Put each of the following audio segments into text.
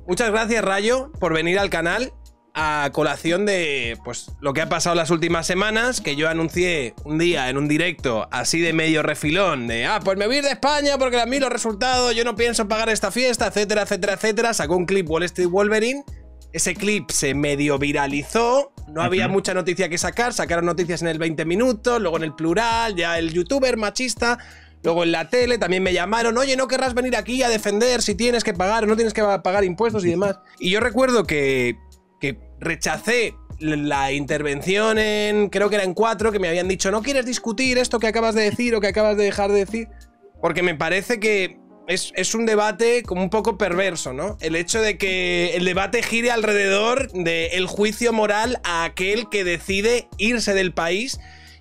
Muchas gracias, Rayo, por venir al canal a colación de pues lo que ha pasado las últimas semanas, que yo anuncié un día en un directo así de medio refilón, de pues me voy a ir de España porque a mí los resultados, yo no pienso pagar esta fiesta, etcétera, etcétera, etcétera. Sacó un clip Wall Street Wolverine, ese clip se medio viralizó, no había mucha noticia que sacar, sacaron noticias en el 20 minutos, luego en el Plural, ya el youtuber machista. Luego en la tele también me llamaron, oye, ¿no querrás venir aquí a defender si tienes que pagar o no tienes que pagar impuestos y demás? Y yo recuerdo que rechacé la intervención en, creo que era en 4, que me habían dicho, ¿no quieres discutir esto que acabas de decir o que acabas de dejar de decir? Porque me parece que es un debate como un poco perverso, ¿no? El hecho de que el debate gire alrededor del juicio moral a aquel que decide irse del país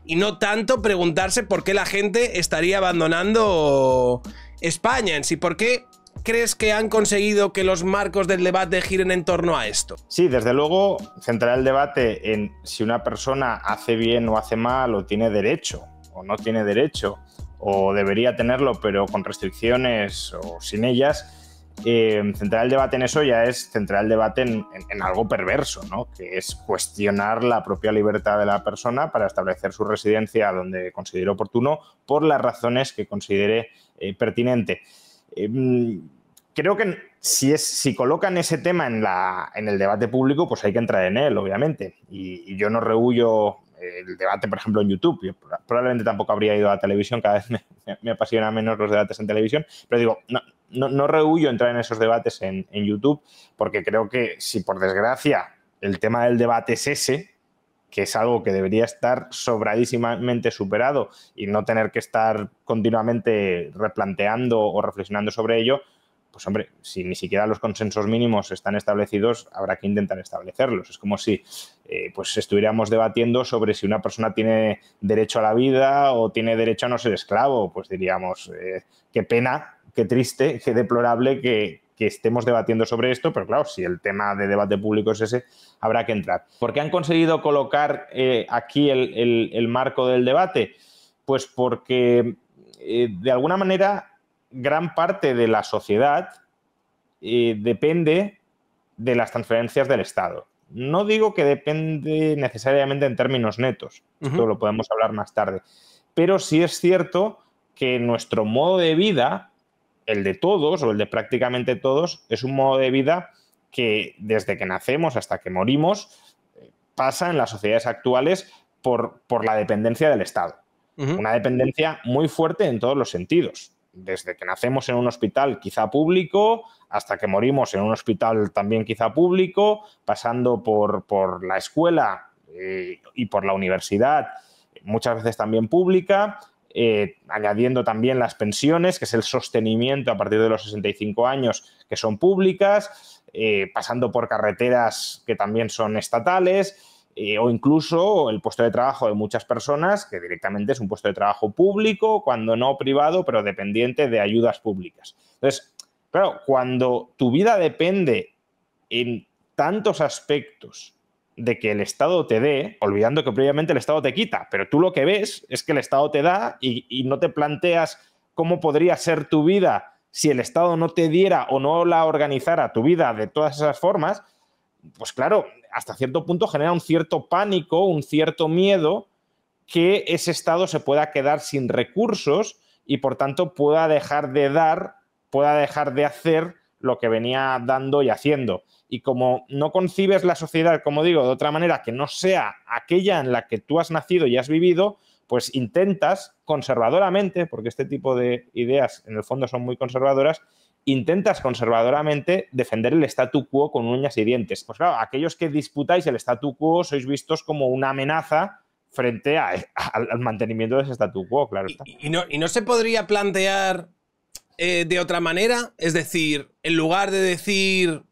y no tanto preguntarse por qué la gente estaría abandonando España en sí. ¿Por qué crees que han conseguido que los marcos del debate giren en torno a esto? Sí, desde luego, centrar el debate en si una persona hace bien o hace mal, o tiene derecho o no tiene derecho, o debería tenerlo pero con restricciones o sin ellas. Centrar el debate en eso ya es centrar el debate en algo perverso, ¿no? Que es cuestionar la propia libertad de la persona para establecer su residencia donde considere oportuno por las razones que considere pertinente. Creo que si colocan ese tema en el debate público, pues hay que entrar en él, obviamente. Y yo no rehuyo el debate, por ejemplo, en YouTube. Yo probablemente tampoco habría ido a la televisión, cada vez me apasiona menos los debates en televisión, pero digo, no rehuyo entrar en esos debates en YouTube, porque creo que si por desgracia el tema del debate es ese, que es algo que debería estar sobradísimamente superado y no tener que estar continuamente replanteando o reflexionando sobre ello, pues hombre, si ni siquiera los consensos mínimos están establecidos, habrá que intentar establecerlos. Es como si pues estuviéramos debatiendo sobre si una persona tiene derecho a la vida o tiene derecho a no ser esclavo. Pues diríamos, qué pena, qué triste, qué deplorable que estemos debatiendo sobre esto, pero claro, si el tema de debate público es ese, habrá que entrar. ¿Por qué han conseguido colocar aquí el marco del debate? Pues porque, de alguna manera, gran parte de la sociedad depende de las transferencias del Estado. No digo que depende necesariamente en términos netos, esto lo podemos hablar más tarde, pero sí es cierto que nuestro modo de vida, el de todos o el de prácticamente todos, es un modo de vida que desde que nacemos hasta que morimos pasa en las sociedades actuales por la dependencia del Estado. Una dependencia muy fuerte en todos los sentidos. Desde que nacemos en un hospital quizá público hasta que morimos en un hospital también quizá público, pasando por la escuela y por la universidad, muchas veces también pública, añadiendo también las pensiones, que es el sostenimiento a partir de los 65 años, que son públicas, pasando por carreteras que también son estatales, o incluso el puesto de trabajo de muchas personas, que directamente es un puesto de trabajo público, cuando no privado, pero dependiente de ayudas públicas. Entonces, claro, cuando tu vida depende en tantos aspectos de que el Estado te dé, olvidando que previamente el Estado te quita, pero tú lo que ves es que el Estado te da y no te planteas cómo podría ser tu vida si el Estado no te diera o no la organizara tu vida de todas esas formas, pues claro, hasta cierto punto genera un cierto pánico, un cierto miedo que ese Estado se pueda quedar sin recursos y por tanto pueda dejar de dar, pueda dejar de hacer lo que venía dando y haciendo. Y como no concibes la sociedad, como digo, de otra manera que no sea aquella en la que tú has nacido y has vivido, pues intentas conservadoramente, porque este tipo de ideas en el fondo son muy conservadoras, intentas conservadoramente defender el statu quo con uñas y dientes. Pues claro, aquellos que disputáis el statu quo sois vistos como una amenaza frente al mantenimiento de ese statu quo, claro está. ¿Y no se podría plantear de otra manera? Es decir, en lugar de decir,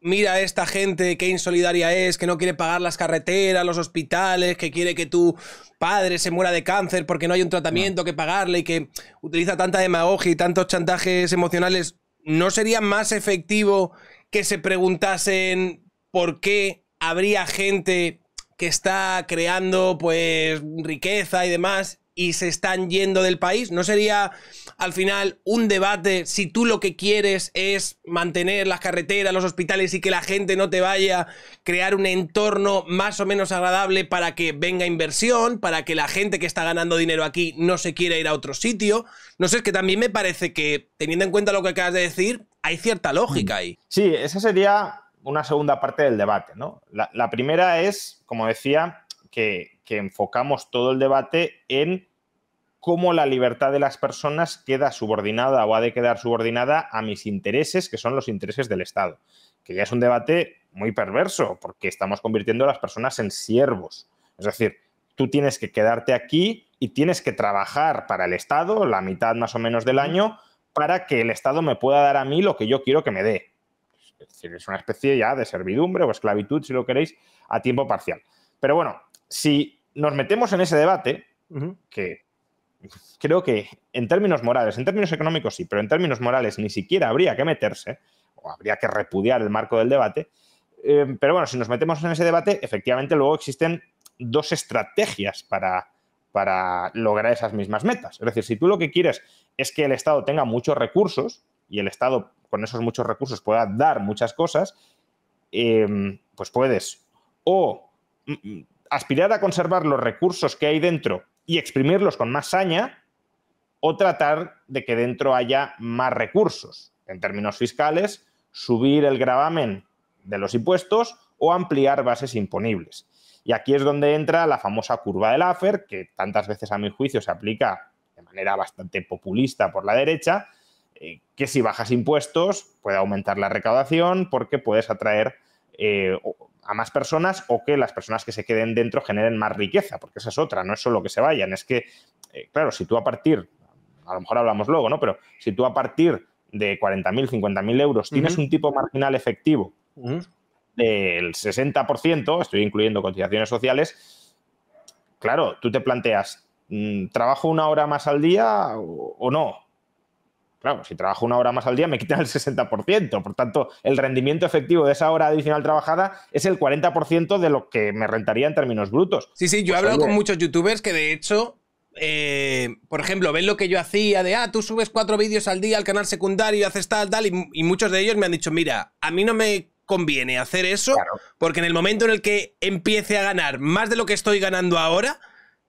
mira a esta gente qué insolidaria es, que no quiere pagar las carreteras, los hospitales, que quiere que tu padre se muera de cáncer porque no hay un tratamiento que pagarle y que utiliza tanta demagogia y tantos chantajes emocionales, ¿no sería más efectivo que se preguntasen por qué habría gente que está creando pues riqueza y demás y se están yendo del país? ¿No sería al final un debate si tú lo que quieres es mantener las carreteras, los hospitales y que la gente no te vaya, crear un entorno más o menos agradable para que venga inversión, para que la gente que está ganando dinero aquí no se quiera ir a otro sitio? No sé, es que también me parece que, teniendo en cuenta lo que acabas de decir, hay cierta lógica ahí. Sí, esa sería una segunda parte del debate, ¿no? La primera es, como decía, que enfocamos todo el debate en cómo la libertad de las personas queda subordinada o ha de quedar subordinada a mis intereses, que son los intereses del Estado. Que ya es un debate muy perverso, porque estamos convirtiendo a las personas en siervos. Es decir, tú tienes que quedarte aquí y tienes que trabajar para el Estado, la mitad más o menos del año, para que el Estado me pueda dar a mí lo que yo quiero que me dé. Es decir, es una especie ya de servidumbre o esclavitud, si lo queréis, a tiempo parcial. Pero bueno, si nos metemos en ese debate, que creo que en términos morales, en términos económicos sí, pero en términos morales ni siquiera habría que meterse, o habría que repudiar el marco del debate, pero bueno, si nos metemos en ese debate, efectivamente luego existen dos estrategias para lograr esas mismas metas. Es decir, si tú lo que quieres es que el Estado tenga muchos recursos y el Estado con esos muchos recursos pueda dar muchas cosas, pues puedes o aspirar a conservar los recursos que hay dentro y exprimirlos con más saña, o tratar de que dentro haya más recursos. En términos fiscales, subir el gravamen de los impuestos o ampliar bases imponibles. Y aquí es donde entra la famosa curva de Laffer, que tantas veces a mi juicio se aplica de manera bastante populista por la derecha, que si bajas impuestos puede aumentar la recaudación porque puedes atraer a más personas, o que las personas que se queden dentro generen más riqueza, porque esa es otra, no es solo que se vayan, es que, claro, si tú a lo mejor hablamos luego, ¿no? Pero si tú a partir de 40.000, 50.000 euros tienes un tipo marginal efectivo del 60%, estoy incluyendo cotizaciones sociales, claro, tú te planteas, ¿trabajo una hora más al día o no? Claro, si trabajo una hora más al día me quitan el 60%. Por tanto, el rendimiento efectivo de esa hora adicional trabajada es el 40% de lo que me rentaría en términos brutos. Sí, yo he hablado con muchos youtubers que de hecho, por ejemplo, ven lo que yo hacía de, tú subes 4 vídeos al día al canal secundario, haces tal, y muchos de ellos me han dicho, mira, a mí no me conviene hacer eso, claro, porque en el momento en el que empiece a ganar más de lo que estoy ganando ahora,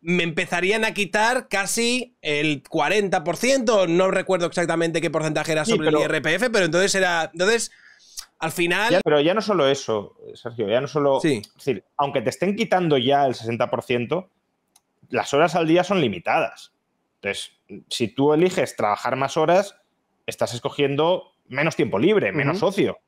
me empezarían a quitar casi el 40%, no recuerdo exactamente qué porcentaje era sobre el IRPF, pero entonces al final... Pero ya no solo eso, Sergio, ya no solo... Sí. Es decir, aunque te estén quitando ya el 60%, las horas al día son limitadas. Entonces, si tú eliges trabajar más horas, estás escogiendo menos tiempo libre, menos ocio.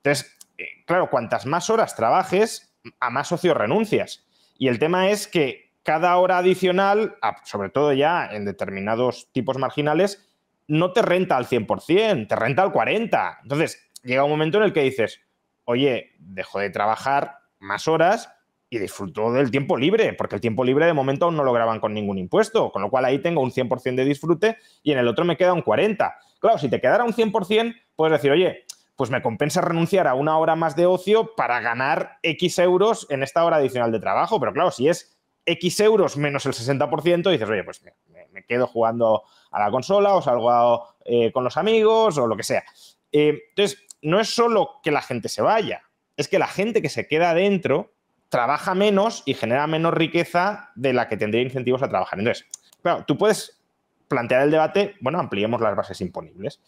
Entonces, claro, cuantas más horas trabajes, a más ocio renuncias. Y el tema es que cada hora adicional, sobre todo ya en determinados tipos marginales, no te renta al 100%, te renta al 40%. Entonces, llega un momento en el que dices, oye, dejo de trabajar más horas y disfruto del tiempo libre, porque el tiempo libre de momento aún no lo graban con ningún impuesto, con lo cual ahí tengo un 100% de disfrute y en el otro me queda un 40%. Claro, si te quedara un 100%, puedes decir, oye, pues me compensa renunciar a una hora más de ocio para ganar X euros en esta hora adicional de trabajo. Pero claro, si es X euros menos el 60%, dices, oye, pues me quedo jugando a la consola o salgo con los amigos o lo que sea. Entonces, no es solo que la gente se vaya, es que la gente que se queda dentro trabaja menos y genera menos riqueza de la que tendría incentivos a trabajar. Entonces, claro, tú puedes plantear el debate, bueno, ampliemos las bases imponibles.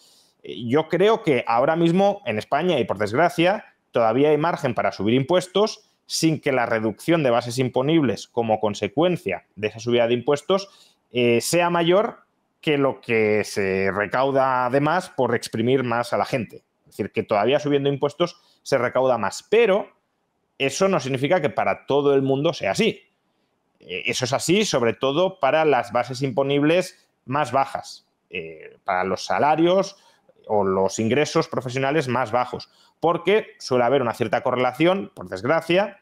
Yo creo que ahora mismo en España, y por desgracia, todavía hay margen para subir impuestos sin que la reducción de bases imponibles como consecuencia de esa subida de impuestos sea mayor que lo que se recauda además por exprimir más a la gente. Es decir, que todavía subiendo impuestos se recauda más, pero eso no significa que para todo el mundo sea así. Eso es así sobre todo para las bases imponibles más bajas, para los salarios o los ingresos profesionales más bajos, porque suele haber una cierta correlación, por desgracia,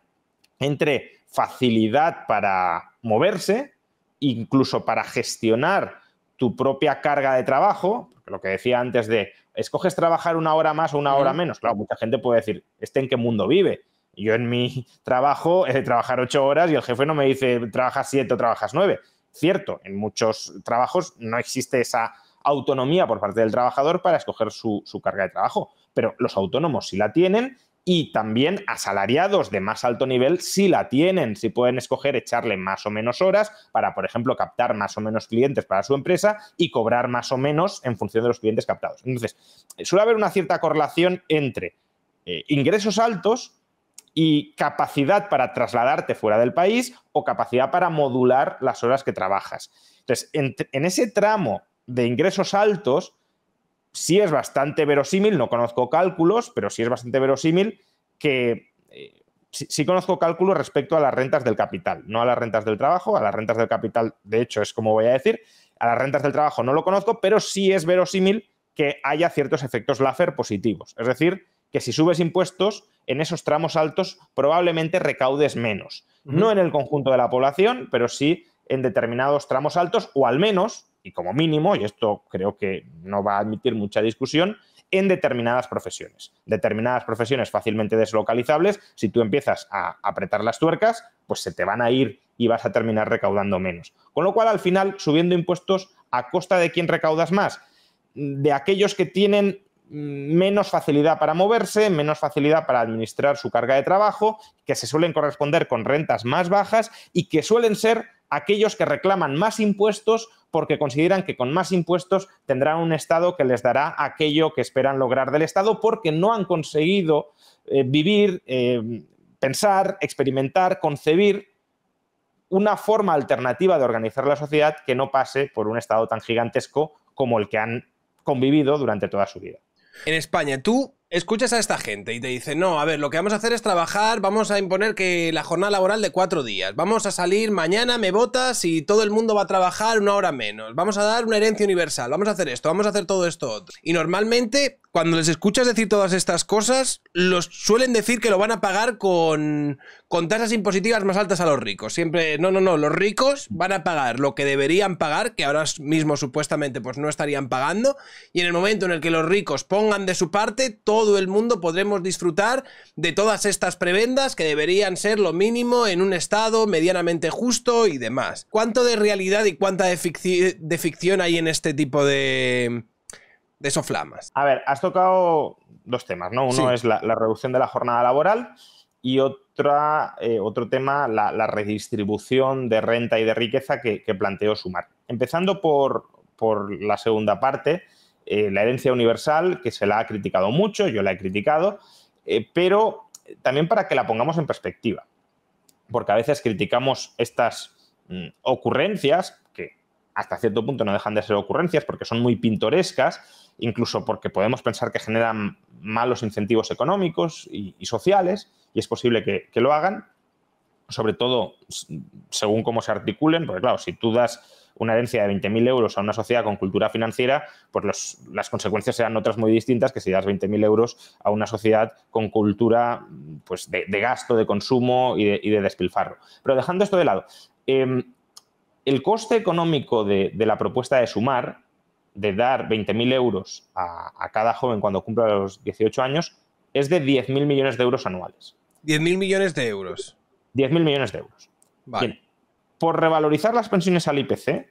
entre facilidad para moverse, incluso para gestionar tu propia carga de trabajo, porque lo que decía antes de, ¿escoges trabajar una hora más o una hora menos? Claro, mucha gente puede decir, ¿en qué mundo vive? Yo en mi trabajo he de trabajar 8 horas y el jefe no me dice, trabajas 7 o trabajas 9. Cierto, en muchos trabajos no existe esa autonomía por parte del trabajador para escoger su carga de trabajo, pero los autónomos sí la tienen y también asalariados de más alto nivel sí la tienen, sí pueden escoger echarle más o menos horas para, por ejemplo, captar más o menos clientes para su empresa y cobrar más o menos en función de los clientes captados. Entonces, suele haber una cierta correlación entre ingresos altos y capacidad para trasladarte fuera del país o capacidad para modular las horas que trabajas. Entonces, en ese tramo de ingresos altos, sí es bastante verosímil, no conozco cálculos, pero sí es bastante verosímil que sí conozco cálculos respecto a las rentas del capital, no a las rentas del trabajo. A las rentas del capital, de hecho, es como voy a decir. A las rentas del trabajo no lo conozco, pero sí es verosímil que haya ciertos efectos Laffer positivos. Es decir, que si subes impuestos, en esos tramos altos probablemente recaudes menos. No en el conjunto de la población, pero sí en determinados tramos altos, o al menos, y como mínimo, y esto creo que no va a admitir mucha discusión, en determinadas profesiones. Determinadas profesiones fácilmente deslocalizables, si tú empiezas a apretar las tuercas, pues se te van a ir y vas a terminar recaudando menos. Con lo cual, al final, subiendo impuestos, ¿a costa de quién recaudas más? De aquellos que tienen menos facilidad para moverse, menos facilidad para administrar su carga de trabajo, que se suelen corresponder con rentas más bajas y que suelen ser aquellos que reclaman más impuestos porque consideran que con más impuestos tendrán un Estado que les dará aquello que esperan lograr del Estado porque no han conseguido vivir, pensar, experimentar, concebir una forma alternativa de organizar la sociedad que no pase por un Estado tan gigantesco como el que han convivido durante toda su vida. En España, tú escuchas a esta gente y te dicen, no, a ver, lo que vamos a hacer es trabajar, vamos a imponer que la jornada laboral de 4 días, vamos a salir mañana, me votas y todo el mundo va a trabajar 1 hora menos, vamos a dar una herencia universal, vamos a hacer esto, vamos a hacer todo esto otro. Y normalmente, cuando les escuchas decir todas estas cosas, los suelen decir que lo van a pagar con tasas impositivas más altas a los ricos. Siempre, no, los ricos van a pagar lo que deberían pagar, que ahora mismo supuestamente pues no estarían pagando, y en el momento en el que los ricos pongan de su parte, todo el mundo podremos disfrutar de todas estas prebendas que deberían ser lo mínimo en un Estado medianamente justo y demás. ¿Cuánto de realidad y cuánta de ficción hay en este tipo de soflamas? A ver, has tocado 2 temas, ¿no? Uno es la reducción de la jornada laboral y otro tema, la redistribución de renta y de riqueza que planteó Sumar. Empezando por la segunda parte, la herencia universal, que se la ha criticado mucho, yo la he criticado, pero también para que la pongamos en perspectiva. Porque a veces criticamos estas ocurrencias, que hasta cierto punto no dejan de ser ocurrencias porque son muy pintorescas, incluso porque podemos pensar que generan malos incentivos económicos y sociales, y es posible que lo hagan, sobre todo según cómo se articulen, porque claro, si tú das una herencia de 20.000 euros a una sociedad con cultura financiera, pues las consecuencias serán otras muy distintas que si das 20.000 euros a una sociedad con cultura pues, de gasto, de consumo y de despilfarro. Pero dejando esto de lado, el coste económico de la propuesta de Sumar, de dar 20.000 euros a cada joven cuando cumpla los 18 años, es de 10.000 millones de euros anuales. 10.000 millones de euros. 10.000 millones de euros. Vale. Bien. Por revalorizar las pensiones al IPC,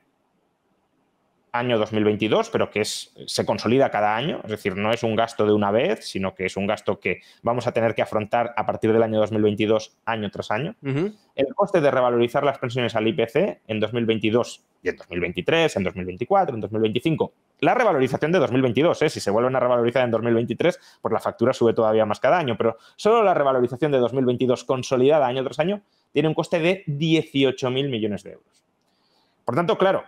año 2022, pero que se consolida cada año, es decir, no es un gasto de una vez, sino que es un gasto que vamos a tener que afrontar a partir del año 2022, año tras año. El coste de revalorizar las pensiones al IPC en 2022 y en 2023, en 2024, en 2025, la revalorización de 2022, si se vuelven a revalorizar en 2023, pues la factura sube todavía más cada año, pero solo la revalorización de 2022 consolidada año tras año tiene un coste de 18.000 millones de euros. Por tanto, claro,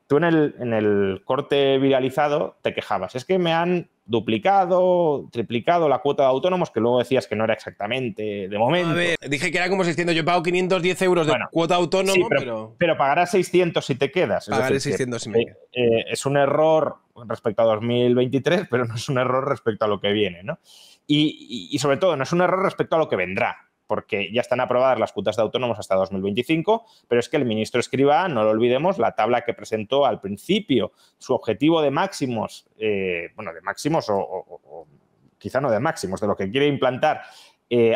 tú en el corte viralizado te quejabas, es que me han duplicado, triplicado la cuota de autónomos, que luego decías que no era exactamente de momento. A ver, dije que era como 600, yo pago 510 euros de cuota autónomo, sí, pero pagarás 600 si te quedas. Pagaré 600 si me quedo. Es un error respecto a 2023, pero no es un error respecto a lo que viene, ¿no? Y sobre todo, no es un error respecto a lo que vendrá, porque ya están aprobadas las cuotas de autónomos hasta 2025, pero es que el ministro Escrivá, no lo olvidemos, la tabla que presentó al principio, su objetivo de máximos, de máximos o quizá no de máximos, de lo que quiere implantar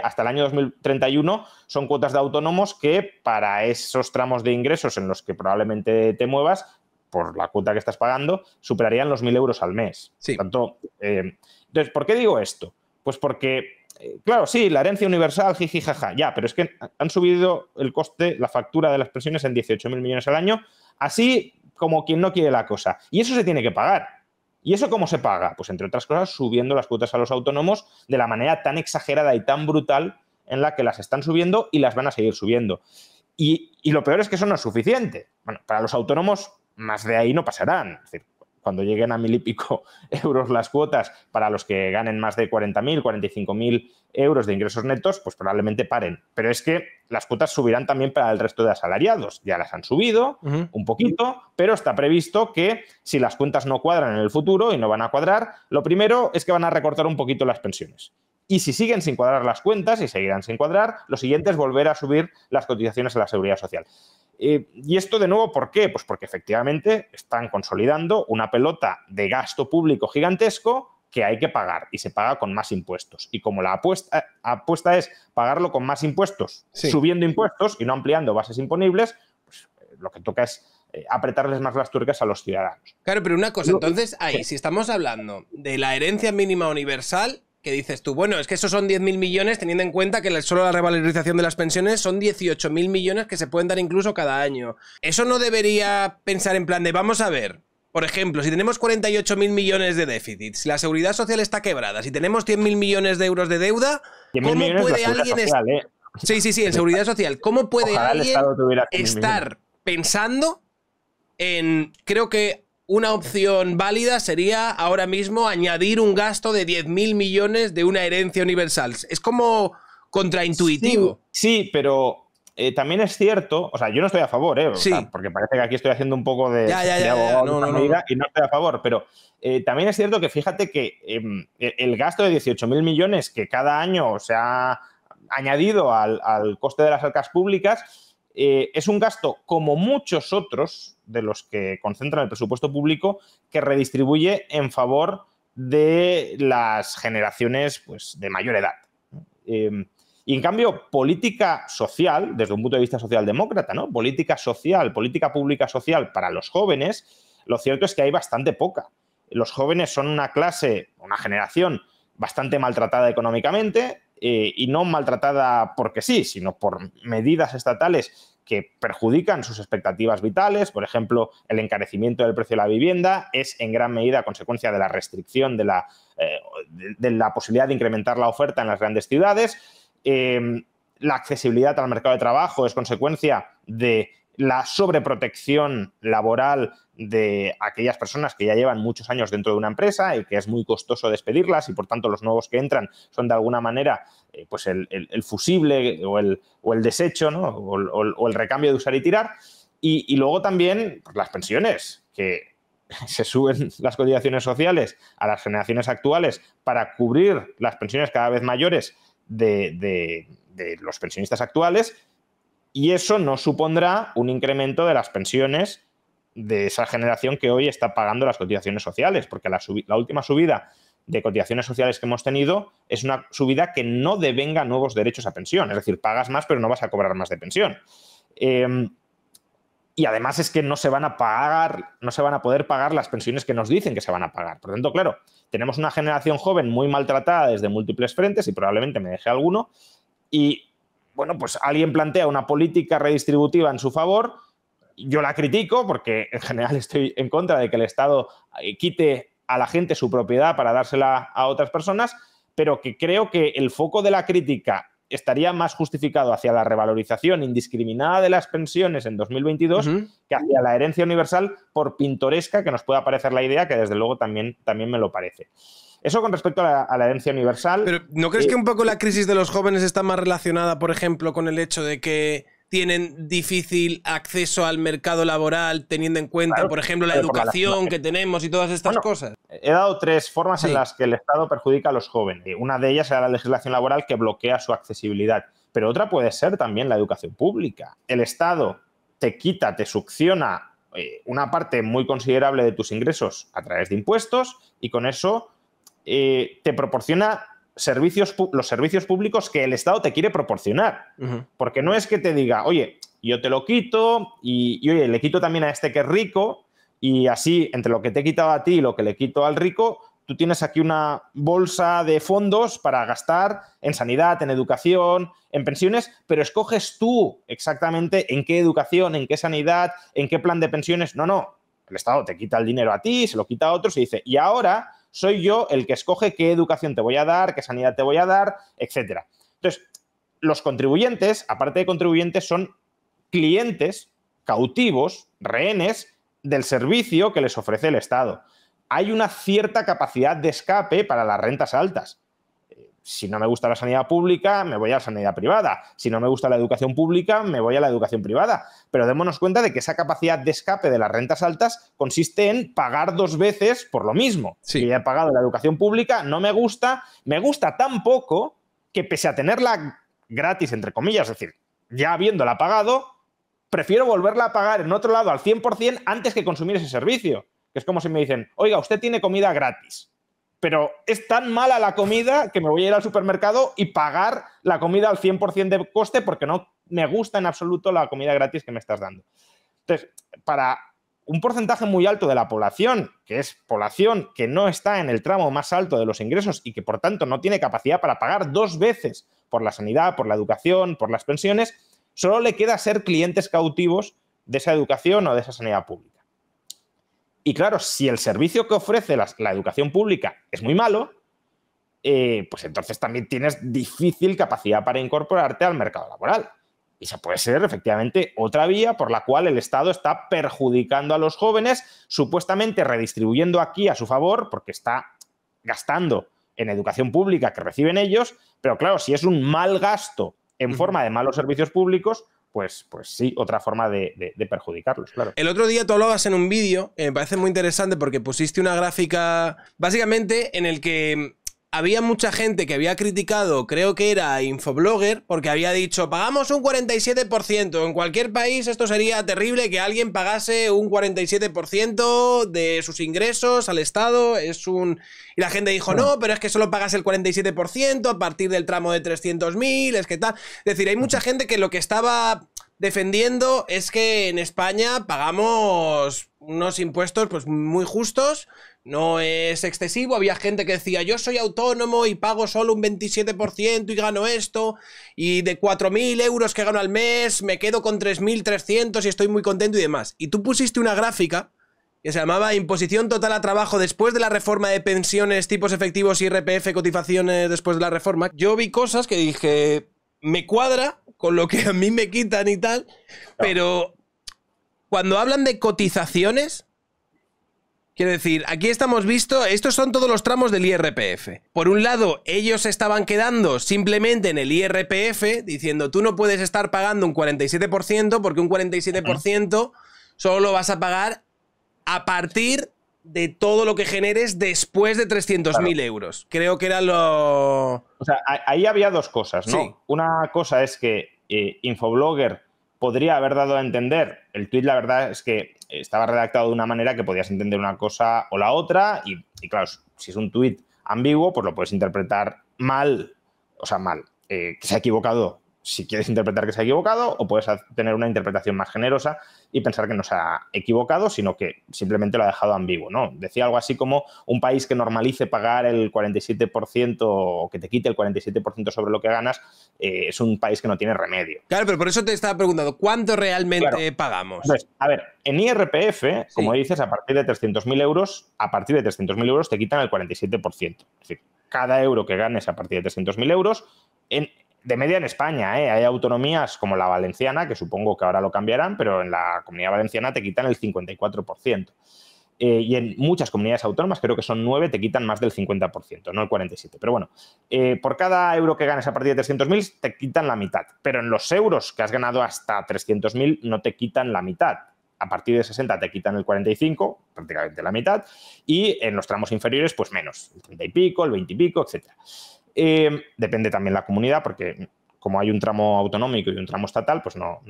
hasta el año 2031 son cuotas de autónomos que para esos tramos de ingresos en los que probablemente te muevas, por la cuota que estás pagando, superarían los 1.000 euros al mes. Sí. Tanto, entonces, ¿por qué digo esto? Pues porque, claro, sí, la herencia universal, jiji, jaja, ya, pero es que han subido el coste, la factura de las pensiones en 18.000 millones al año, así como quien no quiere la cosa. Y eso se tiene que pagar. ¿Y eso cómo se paga? Pues, entre otras cosas, subiendo las cuotas a los autónomos de la manera tan exagerada y tan brutal en la que las están subiendo y las van a seguir subiendo. Y lo peor es que eso no es suficiente. Bueno, para los autónomos, más de ahí no pasarán. Es decir, cuando lleguen a 1.000 y pico euros las cuotas para los que ganen más de 40.000, 45.000 euros de ingresos netos, pues probablemente paren. Pero es que las cuotas subirán también para el resto de asalariados. Ya las han subido un poquito, pero está previsto que si las cuentas no cuadran en el futuro, y no van a cuadrar, lo primero es que van a recortar un poquito las pensiones. Y si siguen sin cuadrar las cuentas, y seguirán sin cuadrar, lo siguiente es volver a subir las cotizaciones a la Seguridad Social. Y esto, de nuevo, ¿por qué? Pues porque efectivamente están consolidando una pelota de gasto público gigantesco que hay que pagar, y se paga con más impuestos. Y como la apuesta es pagarlo con más impuestos, subiendo impuestos y no ampliando bases imponibles, pues lo que toca es apretarles más las tuercas a los ciudadanos. Claro, pero una cosa, entonces ahí, si estamos hablando de la herencia mínima universal, que dices tú, bueno, es que esos son 10.000 millones, teniendo en cuenta que solo la revalorización de las pensiones son 18.000 millones que se pueden dar incluso cada año. Eso no debería pensar en plan de, vamos a ver, por ejemplo, si tenemos 48.000 millones de déficit, si la seguridad social está quebrada, si tenemos 100.000 millones de euros de deuda, ¿cómo puede alguien... Sí, en seguridad social. ¿Cómo puede alguien estar pensando en... Creo que una opción válida sería ahora mismo añadir un gasto de 10.000 millones de una herencia universal. Es como contraintuitivo. Sí, pero también es cierto, o sea, yo no estoy a favor, o sea, porque parece que aquí estoy haciendo un poco de abogado medida y no estoy a favor, pero también es cierto que fíjate que el gasto de 18.000 millones que cada año se ha añadido al coste de las arcas públicas es un gasto, como muchos otros de los que concentran el presupuesto público, que redistribuye en favor de las generaciones, pues, de mayor edad. Y en cambio, política social, desde un punto de vista socialdemócrata, ¿no? Política social, política pública social para los jóvenes, lo cierto es que hay bastante poca. Los jóvenes son una clase, una generación bastante maltratada económicamente, y no maltratada porque sí, sino por medidas estatales que perjudican sus expectativas vitales. Por ejemplo, el encarecimiento del precio de la vivienda es en gran medida consecuencia de la restricción de la posibilidad de incrementar la oferta en las grandes ciudades. La accesibilidad al mercado de trabajo es consecuencia de la sobreprotección laboral de aquellas personas que ya llevan muchos años dentro de una empresa y que es muy costoso despedirlas, y por tanto los nuevos que entran son de alguna manera pues el fusible o el desecho, ¿no? o el recambio de usar y tirar. Y luego también pues, las pensiones, que se suben las cotizaciones sociales a las generaciones actuales para cubrir las pensiones cada vez mayores de los pensionistas actuales, y eso no supondrá un incremento de las pensiones de esa generación que hoy está pagando las cotizaciones sociales, porque la última subida de cotizaciones sociales que hemos tenido es una subida que no devenga nuevos derechos a pensión, es decir, pagas más pero no vas a cobrar más de pensión. Y además es que no se van a poder pagar las pensiones que nos dicen que se van a pagar. Por lo tanto, claro, tenemos una generación joven muy maltratada desde múltiples frentes, y probablemente me deje alguno, y bueno, pues alguien plantea una política redistributiva en su favor. Yo la critico porque en general estoy en contra de que el Estado quite a la gente su propiedad para dársela a otras personas, pero que creo que el foco de la crítica estaría más justificado hacia la revalorización indiscriminada de las pensiones en 2022 que hacia la herencia universal, por pintoresca que nos pueda parecer la idea, que desde luego también me lo parece. Eso con respecto a la herencia universal. Pero ¿no crees que un poco la crisis de los jóvenes está más relacionada, por ejemplo, con el hecho de que tienen difícil acceso al mercado laboral, teniendo en cuenta, claro, por ejemplo, la educación que tenemos y todas estas cosas? He dado tres formas en las que el Estado perjudica a los jóvenes. Una de ellas era la legislación laboral, que bloquea su accesibilidad. Pero otra puede ser también la educación pública. El Estado te quita, te succiona una parte muy considerable de tus ingresos a través de impuestos, y con eso te proporciona los servicios públicos que el Estado te quiere proporcionar. Porque no es que te diga, oye, yo te lo quito y oye, le quito también a este que es rico y así, entre lo que te he quitado a ti y lo que le quito al rico, tú tienes aquí una bolsa de fondos para gastar en sanidad, en educación, en pensiones, pero escoges tú exactamente en qué educación, en qué sanidad, en qué plan de pensiones. No. El Estado te quita el dinero a ti, se lo quita a otros y dice, y ahora soy yo el que escoge qué educación te voy a dar, qué sanidad te voy a dar, etcétera. Entonces, los contribuyentes, aparte de contribuyentes, son clientes cautivos, rehenes del servicio que les ofrece el Estado. Hay una cierta capacidad de escape para las rentas altas. Si no me gusta la sanidad pública, me voy a la sanidad privada. Si no me gusta la educación pública, me voy a la educación privada. Pero démonos cuenta de que esa capacidad de escape de las rentas altas consiste en pagar 2 veces por lo mismo. Sí. Si ya he pagado la educación pública, no me gusta tan poco que pese a tenerla gratis, entre comillas, es decir, ya habiéndola pagado, prefiero volverla a pagar en otro lado al 100% antes que consumir ese servicio. Que es como si me dicen, oiga, usted tiene comida gratis, pero es tan mala la comida que me voy a ir al supermercado y pagar la comida al 100% de coste porque no me gusta en absoluto la comida gratis que me estás dando. Entonces, para un porcentaje muy alto de la población, que es población que no está en el tramo más alto de los ingresos y que, por tanto, no tiene capacidad para pagar 2 veces por la sanidad, por la educación, por las pensiones, solo le queda ser clientes cautivos de esa educación o de esa sanidad pública. Y claro, si el servicio que ofrece la educación pública es muy malo, pues entonces también tienes difícil capacidad para incorporarte al mercado laboral. Y esa puede ser efectivamente otra vía por la cual el Estado está perjudicando a los jóvenes, supuestamente redistribuyendo aquí a su favor, porque está gastando en educación pública que reciben ellos, pero claro, si es un mal gasto en forma de malos servicios públicos, pues sí, otra forma de perjudicarlos, claro. El otro día tú hablabas en un vídeo, me parece muy interesante porque pusiste una gráfica, básicamente, en el que había mucha gente que había criticado, creo que era Infoblogger, porque había dicho, pagamos un 47%, en cualquier país esto sería terrible que alguien pagase un 47% de sus ingresos al Estado, Y la gente dijo, no, pero es que solo pagas el 47% a partir del tramo de 300.000, es que tal. Es decir, hay mucha gente que lo que estaba defendiendo es que en España pagamos unos impuestos pues muy justos, no es excesivo. Había gente que decía, yo soy autónomo y pago solo un 27% y gano esto, y de 4.000 euros que gano al mes me quedo con 3.300 y estoy muy contento y demás. Y tú pusiste una gráfica que se llamaba Imposición total a trabajo después de la reforma de pensiones, tipos efectivos y IRPF, cotizaciones después de la reforma. Yo vi cosas que dije, me cuadra con lo que a mí me quitan y tal, pero cuando hablan de cotizaciones, quiero decir, aquí estamos visto, estos son todos los tramos del IRPF. Por un lado, ellos estaban quedando simplemente en el IRPF, diciendo, tú no puedes estar pagando un 47% porque un 47% solo lo vas a pagar a partir de todo lo que generes después de 300.000 euros. Creo que era lo... O sea, ahí había 2 cosas, ¿no? Sí. Una cosa es que Infoblogger podría haber dado a entender, el tuit la verdad es que estaba redactado de una manera que podías entender una cosa o la otra y claro, si es un tuit ambiguo, pues lo puedes interpretar mal, o sea, mal, que se ha equivocado si quieres interpretar que se ha equivocado, o puedes tener una interpretación más generosa y pensar que no se ha equivocado, sino que simplemente lo ha dejado ambiguo, ¿no? Decía algo así como un país que normalice pagar el 47% o que te quite el 47% sobre lo que ganas, es un país que no tiene remedio. Claro, pero por eso te estaba preguntando, ¿cuánto realmente pagamos? Entonces, a ver, en IRPF, como dices, a partir de 300.000 euros te quitan el 47%. Es decir, cada euro que ganes a partir de 300.000 euros, de media en España, hay autonomías como la valenciana, que supongo que ahora lo cambiarán, pero en la Comunidad Valenciana te quitan el 54%. Y en muchas comunidades autónomas, creo que son 9, te quitan más del 50%, no el 47%. Pero bueno, por cada euro que ganes a partir de 300.000 te quitan la mitad. Pero en los euros que has ganado hasta 300.000 no te quitan la mitad. A partir de 60 te quitan el 45, prácticamente la mitad. Y en los tramos inferiores, pues menos, el 30 y pico, el 20 y pico, etcétera. Depende también la comunidad, porque como hay un tramo autonómico y un tramo estatal, pues no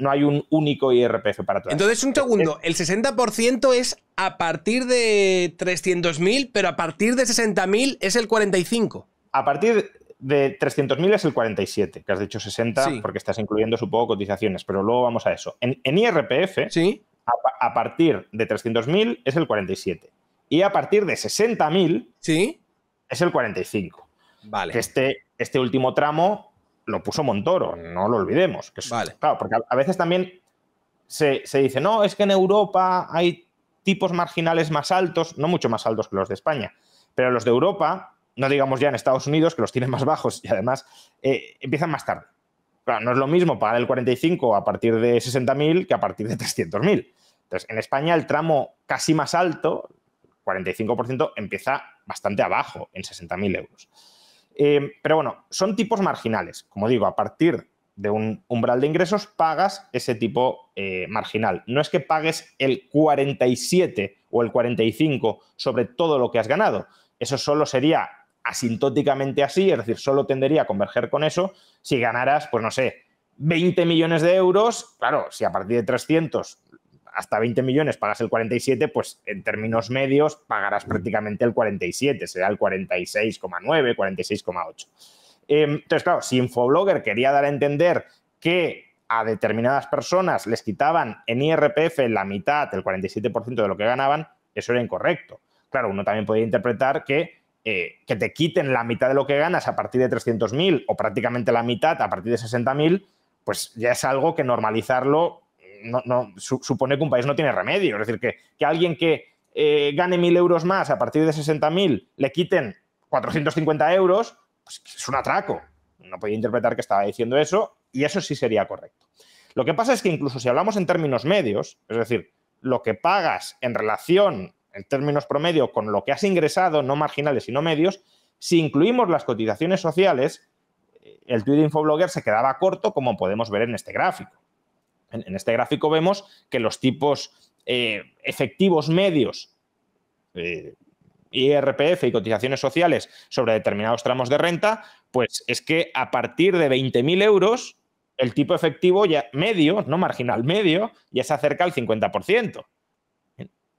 hay un único IRPF para todas. Entonces, un segundo, el 60% es a partir de 300.000, pero a partir de 60.000 es el 45%. A partir de 300.000 es el 47, que has dicho 60 Sí. porque estás incluyendo, supongo, cotizaciones, pero luego vamos a eso. En IRPF, Sí. a partir de 300.000 es el 47. Y a partir de 60.000 Sí. es el 45. Vale. Que este último tramo lo puso Montoro, no lo olvidemos. Que Vale. Claro, porque a veces también se dice, no, es que en Europa hay tipos marginales más altos, no mucho más altos que los de España, pero los de Europa, no digamos ya en Estados Unidos, que los tienen más bajos y además empiezan más tarde. Claro, no es lo mismo pagar el 45 a partir de 60.000 que a partir de 300.000. Entonces, en España el tramo casi más alto, 45%, empieza bastante abajo, en 60.000 euros. Pero bueno, son tipos marginales. Como digo, a partir de un umbral de ingresos pagas ese tipo marginal. No es que pagues el 47 o el 45 sobre todo lo que has ganado. Eso solo sería asintóticamente así, es decir, solo tendería a converger con eso si ganaras, pues no sé, 20 millones de euros. Claro, si a partir de 300 hasta 20 millones pagas el 47, pues en términos medios pagarás prácticamente el 47, será el 46,9, 46,8. Entonces, claro, si Infoblogger quería dar a entender que a determinadas personas les quitaban en IRPF la mitad, el 47% de lo que ganaban, eso era incorrecto. Claro, uno también podía interpretar que te quiten la mitad de lo que ganas a partir de 300.000 o prácticamente la mitad a partir de 60.000, pues ya es algo que normalizarlo supone que un país no tiene remedio. Es decir, que alguien que gane 1.000 euros más a partir de 60.000 le quiten 450 euros, pues es un atraco. No podía interpretar que estaba diciendo eso y eso sí sería correcto. Lo que pasa es que incluso si hablamos en términos medios, es decir, lo que pagas en relación, en términos promedio, con lo que has ingresado, no marginales sino medios, si incluimos las cotizaciones sociales, el tuit de Infoblogger se quedaba corto, como podemos ver en este gráfico. En este gráfico vemos que los tipos efectivos medios, IRPF y cotizaciones sociales sobre determinados tramos de renta, pues es que a partir de 20.000 euros el tipo efectivo ya medio, no marginal, medio, ya se acerca al 50%.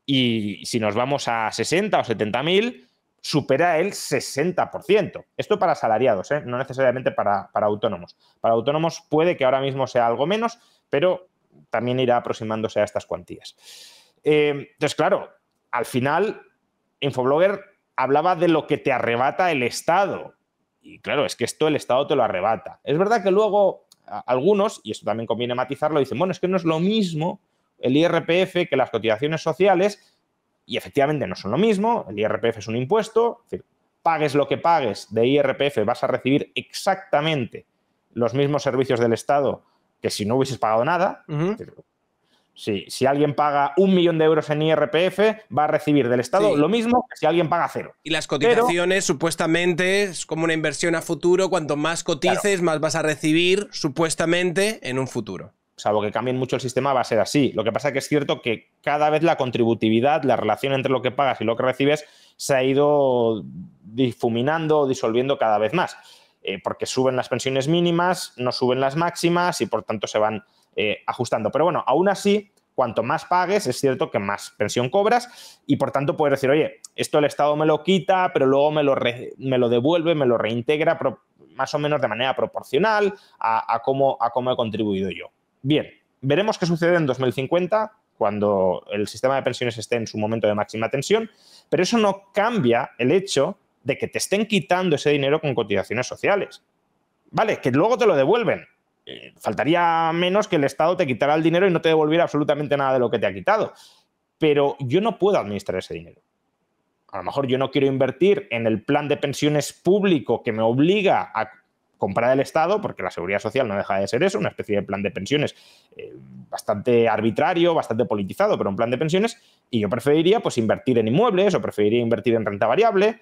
Y si nos vamos a 60 o 70.000, supera el 60%. Esto para asalariados, no necesariamente para autónomos. Para autónomos puede que ahora mismo sea algo menos, pero también irá aproximándose a estas cuantías. Entonces, claro, al final, Infoblogger hablaba de lo que te arrebata el Estado. Y claro, es que esto el Estado te lo arrebata. Es verdad que luego algunos, y esto también conviene matizarlo, dicen, bueno, es que no es lo mismo el IRPF que las cotizaciones sociales, y efectivamente no son lo mismo. El IRPF es un impuesto, es decir, pagues lo que pagues de IRPF, vas a recibir exactamente los mismos servicios del Estado que si no hubieses pagado nada. Uh-huh. Si alguien paga 1 millón de euros en IRPF, va a recibir del Estado lo mismo que si alguien paga 0. Y las cotizaciones, supuestamente, es como una inversión a futuro. Cuanto más cotices, más vas a recibir, supuestamente, en un futuro. Salvo que cambien mucho el sistema, va a ser así. Lo que pasa es que es cierto que cada vez la contributividad, la relación entre lo que pagas y lo que recibes, se ha ido difuminando o disolviendo cada vez más. Porque suben las pensiones mínimas, no suben las máximas y, por tanto, se van ajustando. Pero bueno, aún así, cuanto más pagues, es cierto que más pensión cobras y, por tanto, puedes decir, oye, esto el Estado me lo quita, pero luego me lo devuelve, me lo reintegra más o menos de manera proporcional a cómo he contribuido yo. Bien, veremos qué sucede en 2050, cuando el sistema de pensiones esté en su momento de máxima tensión, pero eso no cambia el hecho de que te estén quitando ese dinero con cotizaciones sociales. Vale, que luego te lo devuelven. Faltaría menos que el Estado te quitara el dinero y no te devolviera absolutamente nada de lo que te ha quitado. Pero yo no puedo administrar ese dinero. A lo mejor yo no quiero invertir en el plan de pensiones público que me obliga a comprar el Estado, porque la Seguridad Social no deja de ser eso, una especie de plan de pensiones bastante arbitrario, bastante politizado, pero un plan de pensiones, y yo preferiría pues invertir en inmuebles o preferiría invertir en renta variable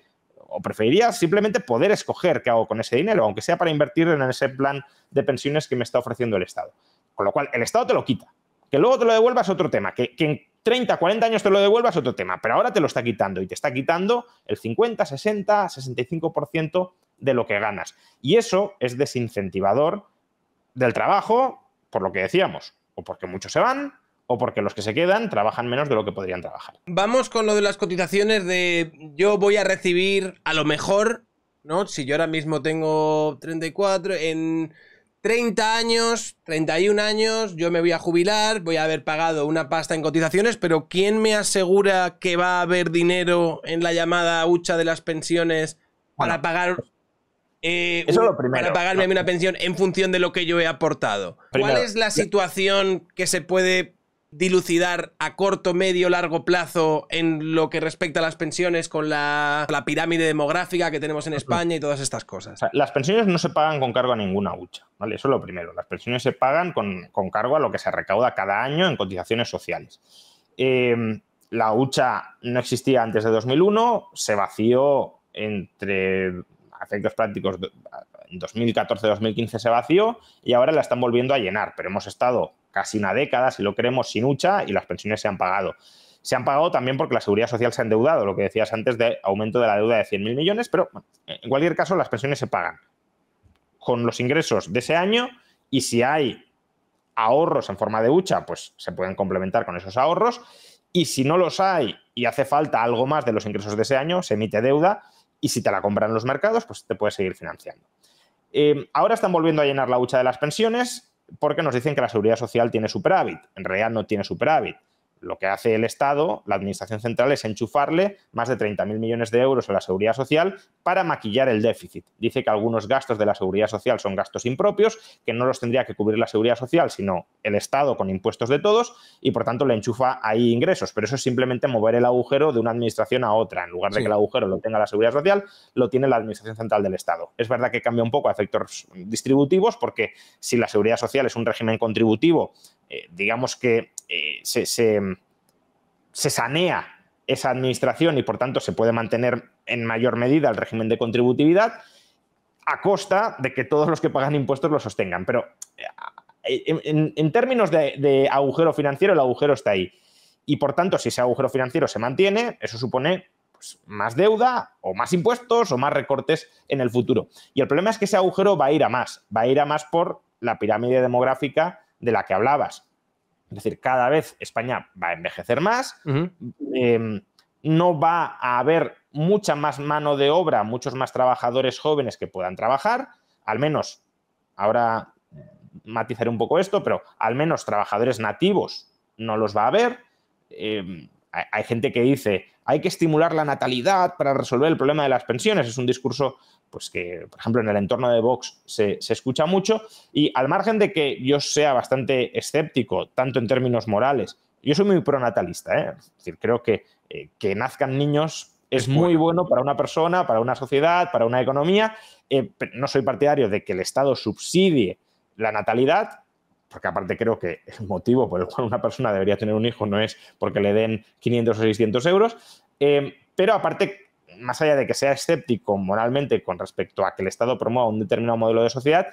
o preferiría simplemente poder escoger qué hago con ese dinero, aunque sea para invertir en ese plan de pensiones que me está ofreciendo el Estado. Con lo cual, el Estado te lo quita. Que luego te lo devuelvas otro tema, que en 30, 40 años te lo devuelvas otro tema, pero ahora te lo está quitando y te está quitando el 50, 60, 65% de lo que ganas. Y eso es desincentivador del trabajo, por lo que decíamos, o porque muchos se van, o porque los que se quedan trabajan menos de lo que podrían trabajar. Vamos con lo de las cotizaciones de yo voy a recibir a lo mejor ¿no? Si yo ahora mismo tengo 34, en 30 años, 31 años, yo me voy a jubilar, voy a haber pagado una pasta en cotizaciones, pero ¿quién me asegura que va a haber dinero en la llamada hucha de las pensiones para pagar... eso es lo primero. Para pagarme una pensión en función de lo que yo he aportado? ¿Cuál es la situación que se puede dilucidar a corto, medio, largo plazo en lo que respecta a las pensiones con la pirámide demográfica que tenemos en España y todas estas cosas? O sea, las pensiones no se pagan con cargo a ninguna hucha, ¿vale? Eso es lo primero. Las pensiones se pagan con cargo a lo que se recauda cada año en cotizaciones sociales. La hucha no existía antes de 2001, se vació entre efectos prácticos en 2014-2015 se vació y ahora la están volviendo a llenar, pero hemos estado casi una década, si lo queremos, sin hucha y las pensiones se han pagado. Se han pagado también porque la Seguridad Social se ha endeudado, lo que decías antes de aumento de la deuda de 100.000 millones, pero bueno, en cualquier caso las pensiones se pagan con los ingresos de ese año y si hay ahorros en forma de hucha, pues se pueden complementar con esos ahorros y si no los hay y hace falta algo más de los ingresos de ese año, se emite deuda y si te la compran en los mercados, pues te puedes seguir financiando. Ahora están volviendo a llenar la hucha de las pensiones porque nos dicen que la Seguridad Social tiene superávit. En realidad no tiene superávit. Lo que hace el Estado, la Administración Central, es enchufarle más de 30.000 millones de euros a la Seguridad Social para maquillar el déficit. Dice que algunos gastos de la Seguridad Social son gastos impropios, que no los tendría que cubrir la Seguridad Social, sino el Estado con impuestos de todos, y por tanto le enchufa ahí ingresos. Pero eso es simplemente mover el agujero de una administración a otra. En lugar de que el agujero lo tenga la Seguridad Social, lo tiene la Administración Central del Estado. Es verdad que cambia un poco a efectos distributivos, porque si la Seguridad Social es un régimen contributivo, digamos que se sanea esa administración y, por tanto, se puede mantener en mayor medida el régimen de contributividad a costa de que todos los que pagan impuestos lo sostengan. Pero en términos de agujero financiero, el agujero está ahí. Y, por tanto, si ese agujero financiero se mantiene, eso supone pues, más deuda o más impuestos o más recortes en el futuro. Y el problema es que ese agujero va a ir a más. Va a ir a más por la pirámide demográfica de la que hablabas. Es decir, cada vez España va a envejecer más, no va a haber mucha más mano de obra, muchos más trabajadores jóvenes que puedan trabajar, al menos, ahora matizaré un poco esto, pero al menos trabajadores nativos no los va a haber. Hay gente que dice, hay que estimular la natalidad para resolver el problema de las pensiones. Es un discurso pues que, por ejemplo, en el entorno de Vox se escucha mucho y al margen de que yo sea bastante escéptico, tanto en términos morales, yo soy muy pronatalista, ¿eh? Es decir, creo que nazcan niños es muy bueno para una persona, para una sociedad, para una economía. No soy partidario de que el Estado subsidie la natalidad, porque aparte creo que el motivo por el cual una persona debería tener un hijo no es porque le den 500 o 600 euros, pero aparte, más allá de que sea escéptico moralmente con respecto a que el Estado promueva un determinado modelo de sociedad,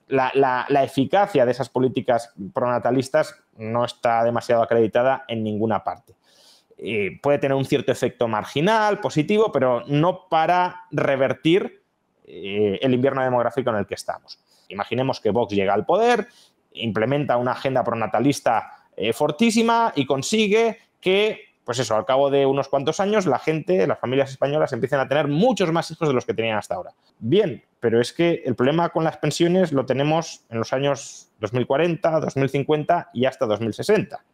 la eficacia de esas políticas pronatalistas no está demasiado acreditada en ninguna parte. Puede tener un cierto efecto marginal, positivo, pero no para revertir el invierno demográfico en el que estamos. Imaginemos que Vox llega al poder, implementa una agenda pronatalista fortísima y consigue que, pues eso, al cabo de unos cuantos años, la gente, las familias españolas empiecen a tener muchos más hijos de los que tenían hasta ahora. Bien, pero es que el problema con las pensiones lo tenemos en los años 2040, 2050 y hasta 2060.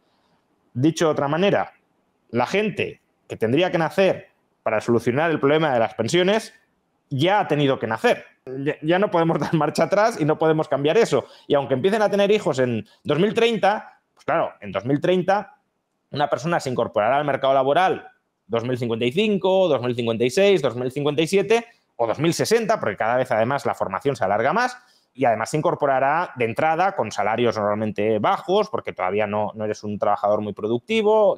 Dicho de otra manera, la gente que tendría que nacer para solucionar el problema de las pensiones ya ha tenido que nacer. Ya no podemos dar marcha atrás y no podemos cambiar eso. Y aunque empiecen a tener hijos en 2030, pues claro, en 2030 una persona se incorporará al mercado laboral 2055, 2056, 2057 o 2060, porque cada vez además la formación se alarga más y además se incorporará de entrada con salarios normalmente bajos porque todavía no eres un trabajador muy productivo.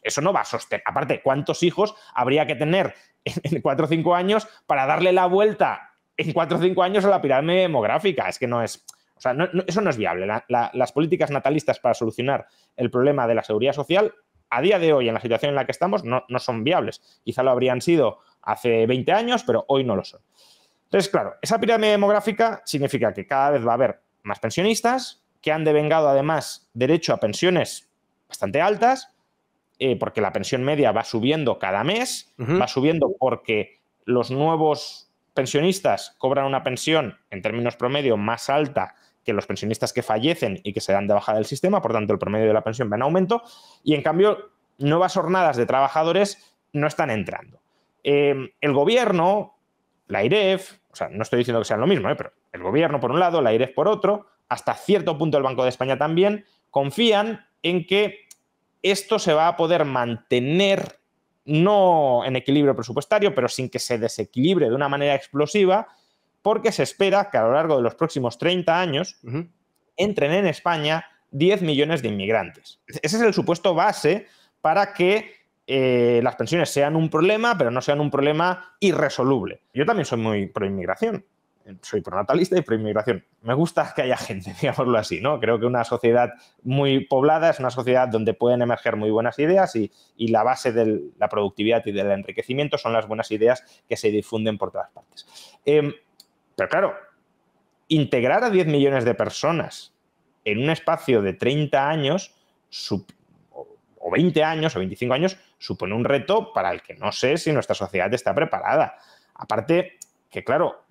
Eso no va a sostener. Aparte, ¿cuántos hijos habría que tener en 4 o 5 años para darle la vuelta en 4 o 5 años a la pirámide demográfica? Es que no es... O sea, eso no es viable. Las políticas natalistas para solucionar el problema de la seguridad social, a día de hoy, en la situación en la que estamos, no son viables. Quizá lo habrían sido hace 20 años, pero hoy no lo son. Entonces, claro, esa pirámide demográfica significa que cada vez va a haber más pensionistas, que han devengado además derecho a pensiones bastante altas, porque la pensión media va subiendo cada mes, va subiendo porque los nuevos pensionistas cobran una pensión en términos promedio más alta que los pensionistas que fallecen y que se dan de baja del sistema, por tanto el promedio de la pensión va en aumento, y en cambio nuevas jornadas de trabajadores no están entrando. El gobierno, la AIREF, o sea, no estoy diciendo que sean lo mismo, pero el gobierno por un lado, la AIREF por otro, hasta cierto punto el Banco de España también, confían en que esto se va a poder mantener no en equilibrio presupuestario, pero sin que se desequilibre de una manera explosiva, porque se espera que a lo largo de los próximos 30 años entren en España 10 millones de inmigrantes. Ese es el supuesto base para que las pensiones sean un problema, pero no sean un problema irresoluble. Yo también soy muy pro inmigración. Soy pronatalista y pro-inmigración. Me gusta que haya gente, digámoslo así, ¿no? Creo que una sociedad muy poblada es una sociedad donde pueden emerger muy buenas ideas y la base de la productividad y del enriquecimiento son las buenas ideas que se difunden por todas partes. Pero claro, integrar a 10 millones de personas en un espacio de 30 años o 20 años o 25 años supone un reto para el que no sé si nuestra sociedad está preparada. Aparte que, claro,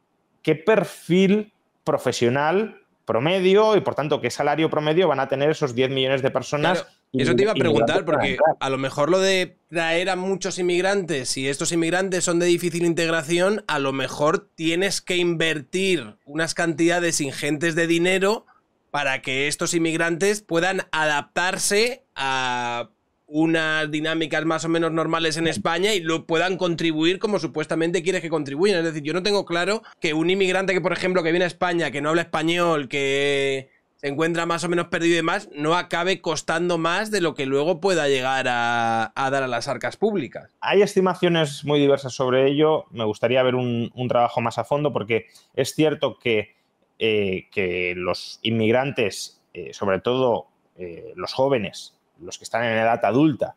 ¿qué perfil profesional promedio y, por tanto, qué salario promedio van a tener esos 10 millones de personas? Claro, eso te iba a preguntar, porque a lo mejor lo de traer a muchos inmigrantes, si estos inmigrantes son de difícil integración, a lo mejor tienes que invertir unas cantidades ingentes de dinero para que estos inmigrantes puedan adaptarse a unas dinámicas más o menos normales en España y lo puedan contribuir como supuestamente quieres que contribuyan. Es decir, yo no tengo claro que un inmigrante que, por ejemplo, que viene a España, que no habla español, que se encuentra más o menos perdido y demás, no acabe costando más de lo que luego pueda llegar a dar a las arcas públicas. Hay estimaciones muy diversas sobre ello. Me gustaría ver un trabajo más a fondo, porque es cierto que los inmigrantes, sobre todo los jóvenes, los que están en edad adulta,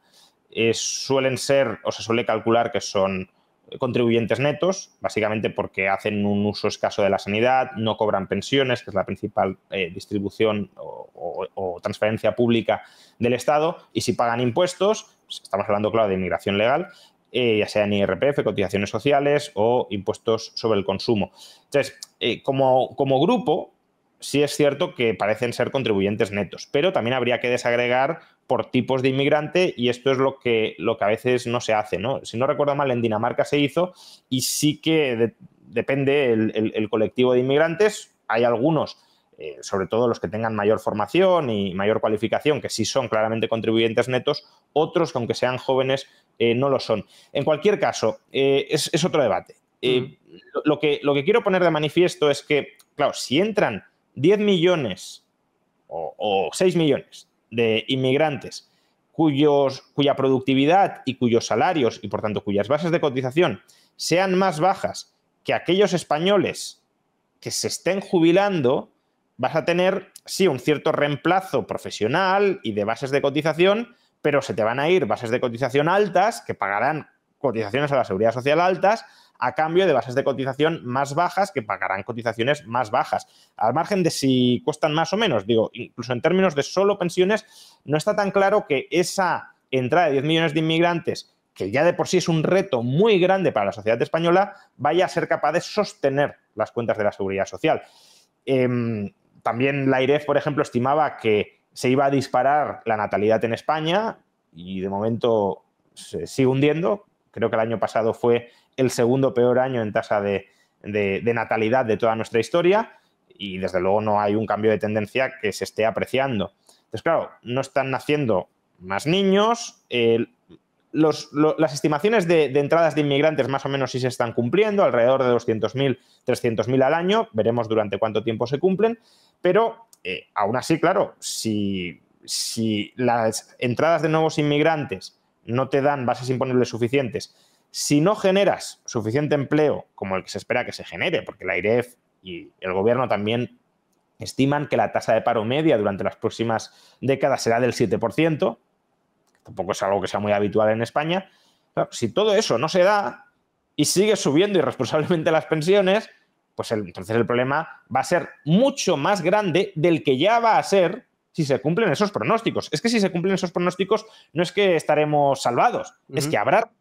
suelen ser, o se suele calcular que son contribuyentes netos, básicamente porque hacen un uso escaso de la sanidad, no cobran pensiones, que es la principal distribución o transferencia pública del Estado, y si pagan impuestos, pues estamos hablando, claro, de inmigración legal, ya sea en IRPF, cotizaciones sociales o impuestos sobre el consumo. Entonces, como grupo, sí es cierto que parecen ser contribuyentes netos, pero también habría que desagregar por tipos de inmigrante, y esto es lo que a veces no se hace, ¿no? Si no recuerdo mal, en Dinamarca se hizo, y sí que depende el colectivo de inmigrantes. Hay algunos, sobre todo los que tengan mayor formación y mayor cualificación, que sí son claramente contribuyentes netos, otros que, aunque sean jóvenes, no lo son. En cualquier caso, es otro debate. Lo que quiero poner de manifiesto es que, claro, si entran 10 millones o 6 millones de inmigrantes cuya productividad y cuyos salarios y, por tanto, cuyas bases de cotización sean más bajas que aquellos españoles que se estén jubilando, vas a tener, sí, un cierto reemplazo profesional y de bases de cotización, pero se te van a ir bases de cotización altas que pagarán cotizaciones a la Seguridad Social altas, a cambio de bases de cotización más bajas que pagarán cotizaciones más bajas. Al margen de si cuestan más o menos, digo, incluso en términos de solo pensiones, no está tan claro que esa entrada de 10 millones de inmigrantes, que ya de por sí es un reto muy grande para la sociedad española, vaya a ser capaz de sostener las cuentas de la Seguridad Social. También la AIREF, por ejemplo, estimaba que se iba a disparar la natalidad en España y de momento se sigue hundiendo. Creo que el año pasado fue el segundo peor año en tasa de natalidad de toda nuestra historia, y desde luego no hay un cambio de tendencia que se esté apreciando. Entonces, claro, no están naciendo más niños. Las estimaciones de entradas de inmigrantes más o menos sí se están cumpliendo, alrededor de 200.000, 300.000 al año. Veremos durante cuánto tiempo se cumplen, pero aún así, claro, si las entradas de nuevos inmigrantes no te dan bases imponibles suficientes, si no generas suficiente empleo como el que se espera que se genere, porque la AIREF y el gobierno también estiman que la tasa de paro media durante las próximas décadas será del 7%, tampoco es algo que sea muy habitual en España. Claro, si todo eso no se da y sigue subiendo irresponsablemente las pensiones, pues entonces el problema va a ser mucho más grande del que ya va a ser si se cumplen esos pronósticos. Es que si se cumplen esos pronósticos no es que estaremos salvados, es que habrá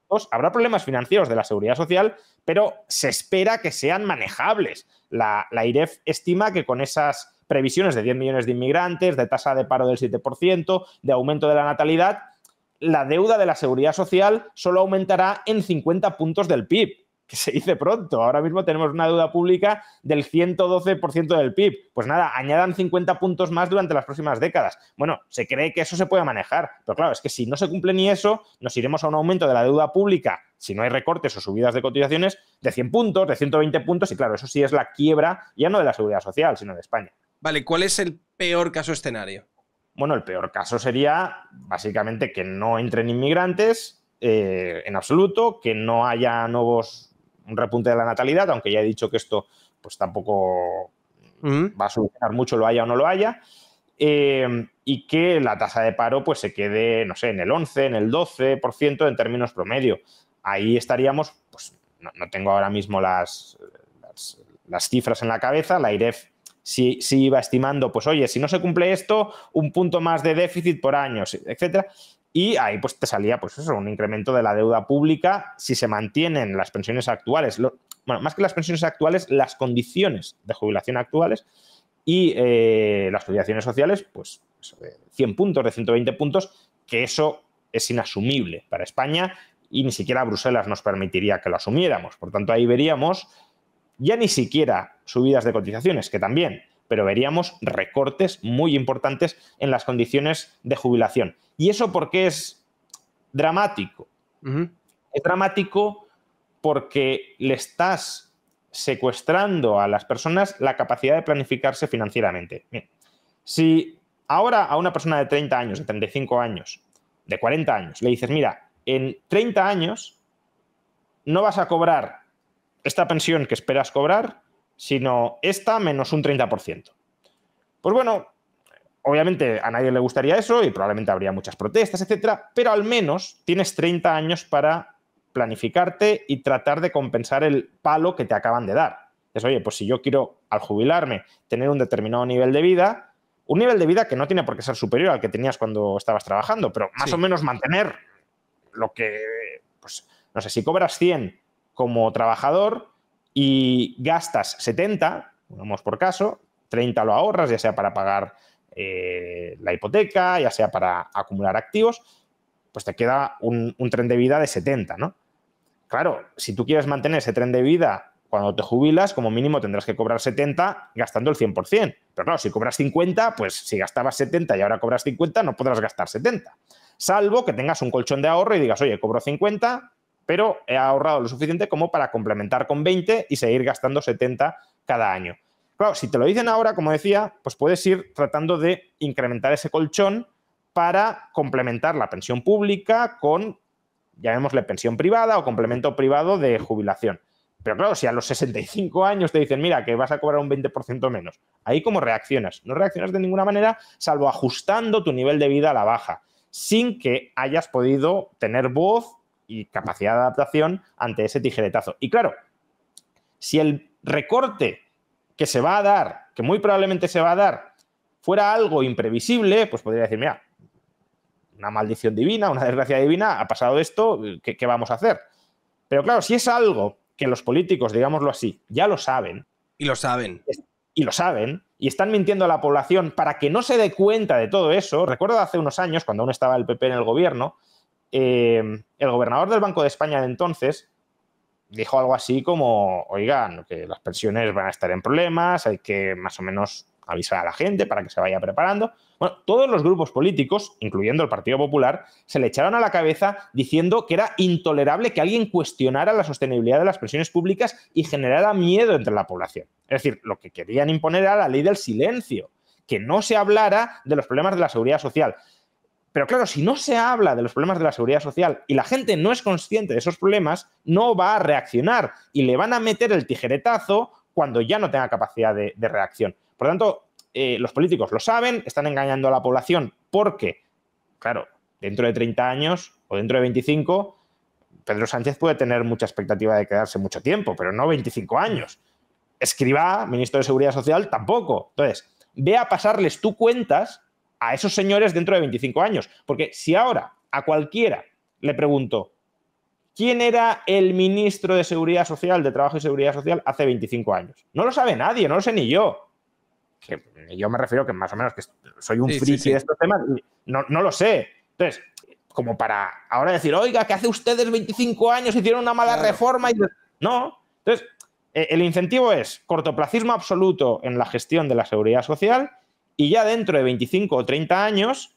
problemas financieros de la Seguridad Social, pero se espera que sean manejables. La IREF estima que con esas previsiones de 10 millones de inmigrantes, de tasa de paro del 7%, de aumento de la natalidad, la deuda de la Seguridad Social solo aumentará en 50 puntos del PIB, que se dice pronto. Ahora mismo tenemos una deuda pública del 112% del PIB. Pues nada, añadan 50 puntos más durante las próximas décadas. Bueno, se cree que eso se puede manejar, pero claro, es que si no se cumple ni eso, nos iremos a un aumento de la deuda pública, si no hay recortes o subidas de cotizaciones, de 100 puntos, de 120 puntos, y claro, eso sí es la quiebra ya no de la Seguridad Social, sino de España. Vale, ¿cuál es el peor caso escenario? Bueno, el peor caso sería básicamente que no entren inmigrantes en absoluto, que no haya un repunte de la natalidad, aunque ya he dicho que esto pues tampoco va a solucionar mucho, lo haya o no lo haya, y que la tasa de paro pues se quede, no sé, en el 11, en el 12% en términos promedio. Ahí estaríamos, pues no tengo ahora mismo las cifras en la cabeza, la IREF sí iba estimando, pues oye, si no se cumple esto, un punto más de déficit por año, etcétera. Y ahí pues te salía pues eso, un incremento de la deuda pública si se mantienen las pensiones actuales. Bueno, más que las pensiones actuales, las condiciones de jubilación actuales y las cotizaciones sociales, pues eso, de 100 puntos, de 120 puntos, que eso es inasumible para España y ni siquiera Bruselas nos permitiría que lo asumiéramos. Por tanto, ahí veríamos ya ni siquiera subidas de cotizaciones, que también, pero veríamos recortes muy importantes en las condiciones de jubilación. ¿Y eso por qué es dramático? Es dramático porque le estás secuestrando a las personas la capacidad de planificarse financieramente. Bien, si ahora a una persona de 30 años, de 35 años, de 40 años, le dices, mira, en 30 años no vas a cobrar esta pensión que esperas cobrar, sino esta menos un 30%. Pues bueno, obviamente a nadie le gustaría eso y probablemente habría muchas protestas, etcétera, pero al menos tienes 30 años para planificarte y tratar de compensar el palo que te acaban de dar. Es, oye, pues si yo quiero, al jubilarme, tener un determinado nivel de vida, un nivel de vida que no tiene por qué ser superior al que tenías cuando estabas trabajando, pero más o menos mantener lo que, pues, no sé, si cobras 100 como trabajador y gastas 70, vamos por caso, 30 lo ahorras, ya sea para pagar la hipoteca, ya sea para acumular activos, pues te queda un tren de vida de 70, ¿no? Claro, si tú quieres mantener ese tren de vida cuando te jubilas, como mínimo tendrás que cobrar 70 gastando el 100%. Pero claro, si cobras 50, pues si gastabas 70 y ahora cobras 50, no podrás gastar 70. Salvo que tengas un colchón de ahorro y digas, oye, cobro 50, pero he ahorrado lo suficiente como para complementar con 20 y seguir gastando 70 cada año. Claro, si te lo dicen ahora, como decía, pues puedes ir tratando de incrementar ese colchón para complementar la pensión pública con, llamémosle, pensión privada o complemento privado de jubilación. Pero claro, si a los 65 años te dicen, mira, que vas a cobrar un 20% menos, ¿ahí cómo reaccionas? No reaccionas de ninguna manera, salvo ajustando tu nivel de vida a la baja, sin que hayas podido tener voz y capacidad de adaptación ante ese tijeretazo. Y claro, si el recorte que se va a dar, que muy probablemente se va a dar, fuera algo imprevisible, pues podría decir, mira, una maldición divina, una desgracia divina, ha pasado esto, ¿qué vamos a hacer? Pero claro, si es algo que los políticos, digámoslo así, ya lo saben. Y lo saben. Y lo saben, y están mintiendo a la población para que no se dé cuenta de todo eso. Recuerdo hace unos años, cuando aún estaba el PP en el gobierno, el gobernador del Banco de España de entonces dijo algo así como, oigan, que las pensiones van a estar en problemas, hay que más o menos avisar a la gente para que se vaya preparando. Bueno, todos los grupos políticos, incluyendo el Partido Popular, se le echaron a la cabeza diciendo que era intolerable que alguien cuestionara la sostenibilidad de las pensiones públicas y generara miedo entre la población. Es decir, lo que querían imponer era la ley del silencio, que no se hablara de los problemas de la seguridad social. Pero claro, si no se habla de los problemas de la seguridad social y la gente no es consciente de esos problemas, no va a reaccionar y le van a meter el tijeretazo cuando ya no tenga capacidad de reacción. Por lo tanto, los políticos lo saben, están engañando a la población porque, claro, dentro de 30 años o dentro de 25, Pedro Sánchez puede tener mucha expectativa de quedarse mucho tiempo, pero no 25 años. Escrivá, ministro de Seguridad Social, tampoco. Entonces, ve a pasarles tú cuentas a esos señores dentro de 25 años. Porque si ahora a cualquiera le pregunto, ¿quién era el ministro de Seguridad Social, de Trabajo y Seguridad Social hace 25 años? No lo sabe nadie, no lo sé ni yo. Que yo me refiero que más o menos que soy un friki de estos temas, no lo sé. Entonces, como para ahora decir, oiga, que hace ustedes 25 años hicieron una mala reforma y... No. Entonces, el incentivo es cortoplacismo absoluto en la gestión de la seguridad social y ya dentro de 25 o 30 años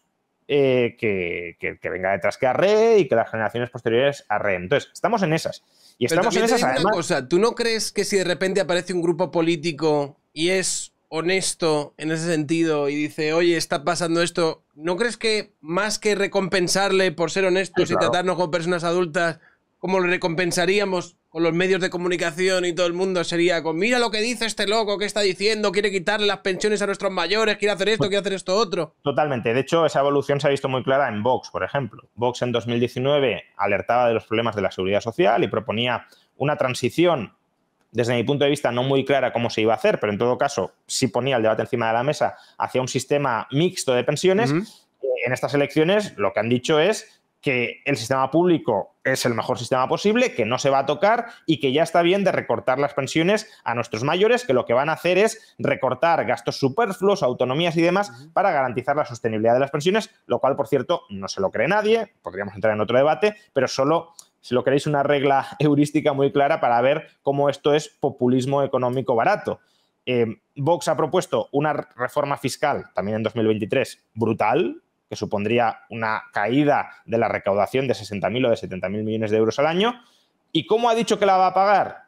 que venga detrás que arree y que las generaciones posteriores arreen. Entonces, estamos en esas. Y estamos en esas, además... Una cosa, ¿tú no crees que si de repente aparece un grupo político y es honesto en ese sentido y dice, oye, está pasando esto, ¿no crees que más que recompensarle por ser honestos y tratarnos como personas adultas, como lo recompensaríamos con los medios de comunicación y todo el mundo, sería con, mira lo que dice este loco, qué está diciendo, quiere quitarle las pensiones a nuestros mayores, quiere hacer esto, quiere hacer esto otro? Totalmente. De hecho, esa evolución se ha visto muy clara en Vox, por ejemplo. Vox en 2019 alertaba de los problemas de la seguridad social y proponía una transición, desde mi punto de vista, no muy clara cómo se iba a hacer, pero en todo caso sí ponía el debate encima de la mesa hacia un sistema mixto de pensiones. En estas elecciones lo que han dicho es que el sistema público es el mejor sistema posible, que no se va a tocar y que ya está bien de recortar las pensiones a nuestros mayores, que lo que van a hacer es recortar gastos superfluos, autonomías y demás para garantizar la sostenibilidad de las pensiones, lo cual, por cierto, no se lo cree nadie, podríamos entrar en otro debate, pero solo, si lo queréis, una regla heurística muy clara para ver cómo esto es populismo económico barato. Vox ha propuesto una reforma fiscal, también en 2023, brutal, que supondría una caída de la recaudación de 60.000 o de 70.000 millones de euros al año. ¿Y cómo ha dicho que la va a pagar?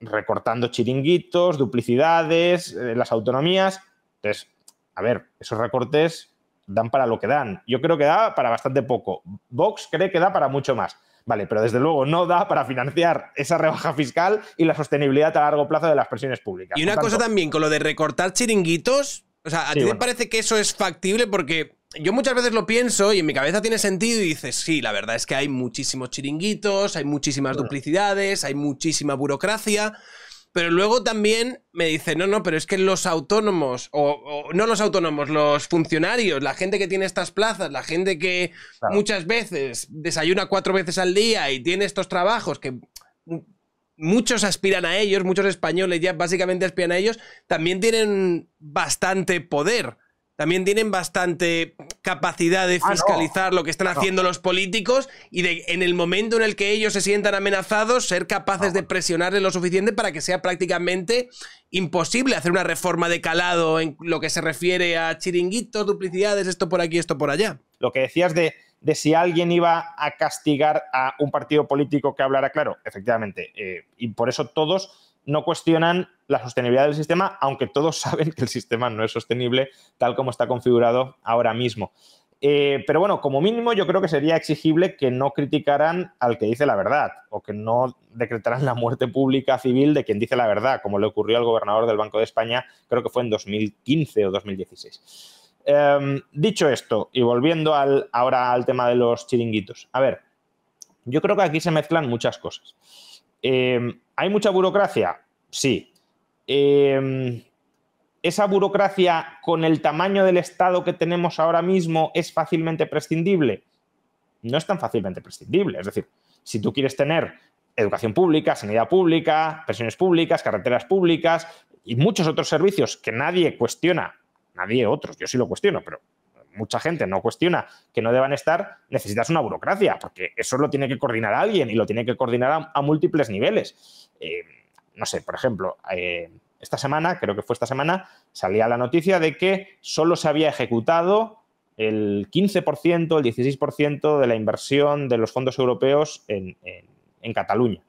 Recortando chiringuitos, duplicidades, las autonomías. Entonces, a ver, esos recortes dan para lo que dan. Yo creo que da para bastante poco. Vox cree que da para mucho más. Vale, pero desde luego no da para financiar esa rebaja fiscal y la sostenibilidad a largo plazo de las pensiones públicas. Y una cosa también, con lo de recortar chiringuitos, o sea, ¿a ti te parece que eso es factible? Porque yo muchas veces lo pienso y en mi cabeza tiene sentido y dices, sí, la verdad es que hay muchísimos chiringuitos, hay muchísimas duplicidades, hay muchísima burocracia, pero luego también me dice, no, pero es que los autónomos, o no los autónomos, los funcionarios, la gente que tiene estas plazas, la gente que muchas veces desayuna 4 veces al día y tiene estos trabajos que muchos aspiran a ellos, muchos españoles ya básicamente aspiran a ellos, también tienen bastante poder. También tienen bastante capacidad de fiscalizar lo que están haciendo los políticos y de, en el momento en el que ellos se sientan amenazados, ser capaces de presionarles lo suficiente para que sea prácticamente imposible hacer una reforma de calado en lo que se refiere a chiringuitos, duplicidades, esto por aquí, esto por allá. Lo que decías de si alguien iba a castigar a un partido político que hablara claro, efectivamente, y por eso todos no cuestionan la sostenibilidad del sistema, aunque todos saben que el sistema no es sostenible tal como está configurado ahora mismo. Pero bueno, como mínimo yo creo que sería exigible que no criticaran al que dice la verdad o que no decretaran la muerte pública civil de quien dice la verdad, como le ocurrió al gobernador del Banco de España, creo que fue en 2015 o 2016. Dicho esto, y volviendo ahora al tema de los chiringuitos, a ver, yo creo que aquí se mezclan muchas cosas. ¿Hay mucha burocracia? Sí. ¿Esa burocracia con el tamaño del Estado que tenemos ahora mismo es fácilmente prescindible? No es tan fácilmente prescindible. Es decir, si tú quieres tener educación pública, sanidad pública, pensiones públicas, carreteras públicas y muchos otros servicios que nadie cuestiona, nadie otros, yo sí lo cuestiono, pero mucha gente no cuestiona que no deban estar, necesitas una burocracia, porque eso lo tiene que coordinar alguien y lo tiene que coordinar a múltiples niveles. No sé, por ejemplo, esta semana, creo que fue esta semana, salía la noticia de que solo se había ejecutado el 15%, el 16% de la inversión de los fondos europeos en Cataluña.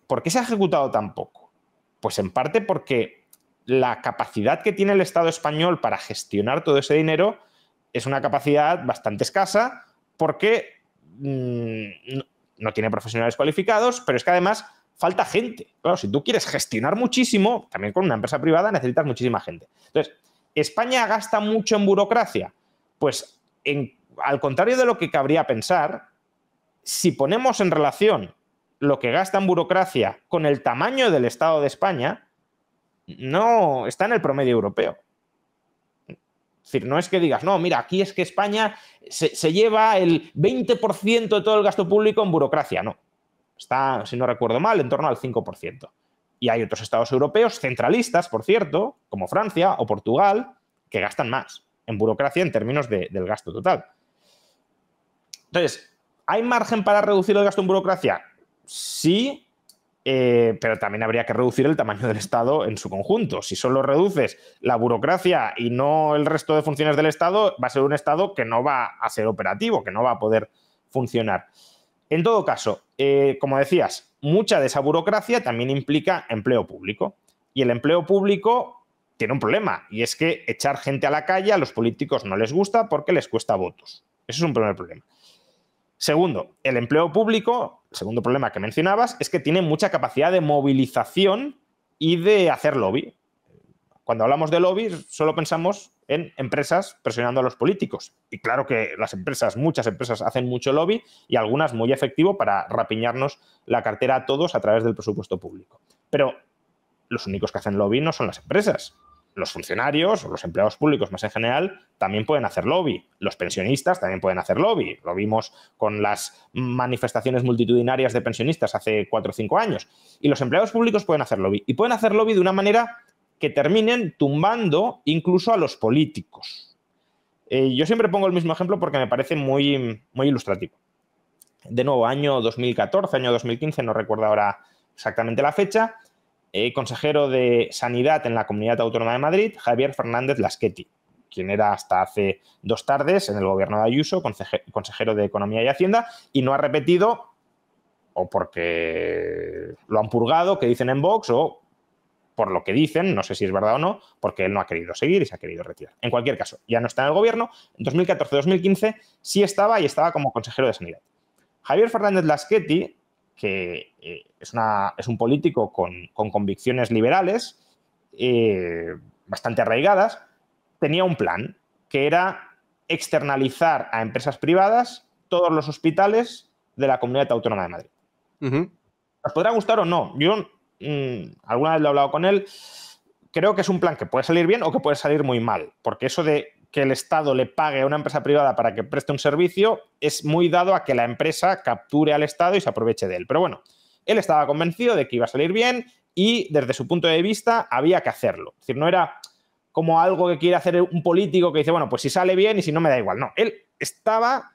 ¿Por qué se ha ejecutado tan poco? Pues en parte porque la capacidad que tiene el Estado español para gestionar todo ese dinero es una capacidad bastante escasa porque no tiene profesionales cualificados, pero es que además falta gente. Claro, si tú quieres gestionar muchísimo, también con una empresa privada necesitas muchísima gente. Entonces, ¿España gasta mucho en burocracia? Pues al contrario de lo que cabría pensar, si ponemos en relación lo que gasta en burocracia con el tamaño del Estado de España, no está en el promedio europeo. Es decir, no es que digas, no, mira, aquí es que España se lleva el 20% de todo el gasto público en burocracia. No, está, si no recuerdo mal, en torno al 5%. Y hay otros estados europeos, centralistas, por cierto, como Francia o Portugal, que gastan más en burocracia en términos del gasto total. Entonces, ¿hay margen para reducir el gasto en burocracia? Sí, pero también habría que reducir el tamaño del Estado en su conjunto. Si solo reduces la burocracia y no el resto de funciones del Estado, va a ser un Estado que no va a ser operativo, que no va a poder funcionar. En todo caso, como decías, mucha de esa burocracia también implica empleo público. Y el empleo público tiene un problema, y es que echar gente a la calle a los políticos no les gusta porque les cuesta votos. Eso es un primer problema. Segundo, el empleo público, el segundo problema que mencionabas, es que tiene mucha capacidad de movilización y de hacer lobby. Cuando hablamos de lobby, solo pensamos en empresas presionando a los políticos. Y claro que las empresas, muchas empresas hacen mucho lobby y algunas muy efectivo para rapiñarnos la cartera a todos a través del presupuesto público. Pero los únicos que hacen lobby no son las empresas. Los funcionarios o los empleados públicos más en general también pueden hacer lobby. Los pensionistas también pueden hacer lobby. Lo vimos con las manifestaciones multitudinarias de pensionistas hace 4 o 5 años. Y los empleados públicos pueden hacer lobby. Y pueden hacer lobby de una manera que terminen tumbando incluso a los políticos. Yo siempre pongo el mismo ejemplo porque me parece muy, muy ilustrativo. De nuevo, año 2014, año 2015, no recuerdo ahora exactamente la fecha, consejero de Sanidad en la Comunidad Autónoma de Madrid, Javier Fernández Laschetti, quien era hasta hace 2 tardes en el gobierno de Ayuso, consejero de Economía y Hacienda, y no ha repetido, o porque lo han purgado, que dicen en Vox, o por lo que dicen, no sé si es verdad o no, porque él no ha querido seguir y se ha querido retirar. En cualquier caso, ya no está en el gobierno. En 2014-2015 sí estaba y estaba como consejero de Sanidad. Javier Fernández Laschetti, que es un político con convicciones liberales, bastante arraigadas, tenía un plan, que era externalizar a empresas privadas todos los hospitales de la Comunidad Autónoma de Madrid. ¿Os podrá gustar o no? Yo alguna vez lo he hablado con él, creo que es un plan que puede salir bien o que puede salir muy mal, porque eso de que el Estado le pague a una empresa privada para que preste un servicio es muy dado a que la empresa capture al Estado y se aproveche de él. Pero bueno, él estaba convencido de que iba a salir bien y desde su punto de vista había que hacerlo. Es decir, no era como algo que quiere hacer un político que dice, bueno, pues si sale bien y si no me da igual. No, él estaba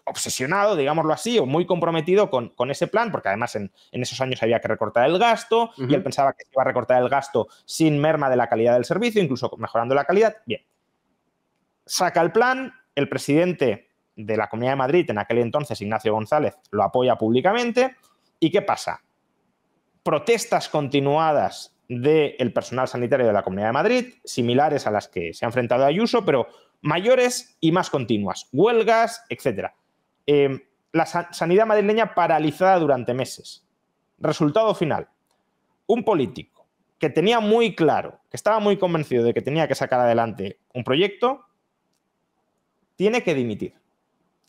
obsesionado, digámoslo así, o muy comprometido con ese plan, porque además en esos años había que recortar el gasto y él pensaba que se iba a recortar el gasto sin merma de la calidad del servicio, incluso mejorando la calidad. Bien. Saca el plan, el presidente de la Comunidad de Madrid, en aquel entonces, Ignacio González, lo apoya públicamente. ¿Y qué pasa? Protestas continuadas del personal sanitario de la Comunidad de Madrid, similares a las que se ha enfrentado Ayuso, pero mayores y más continuas. Huelgas, etc. La sanidad madrileña paralizada durante meses. Resultado final. Un político que tenía muy claro, que estaba muy convencido de que tenía que sacar adelante un proyecto, tiene que dimitir.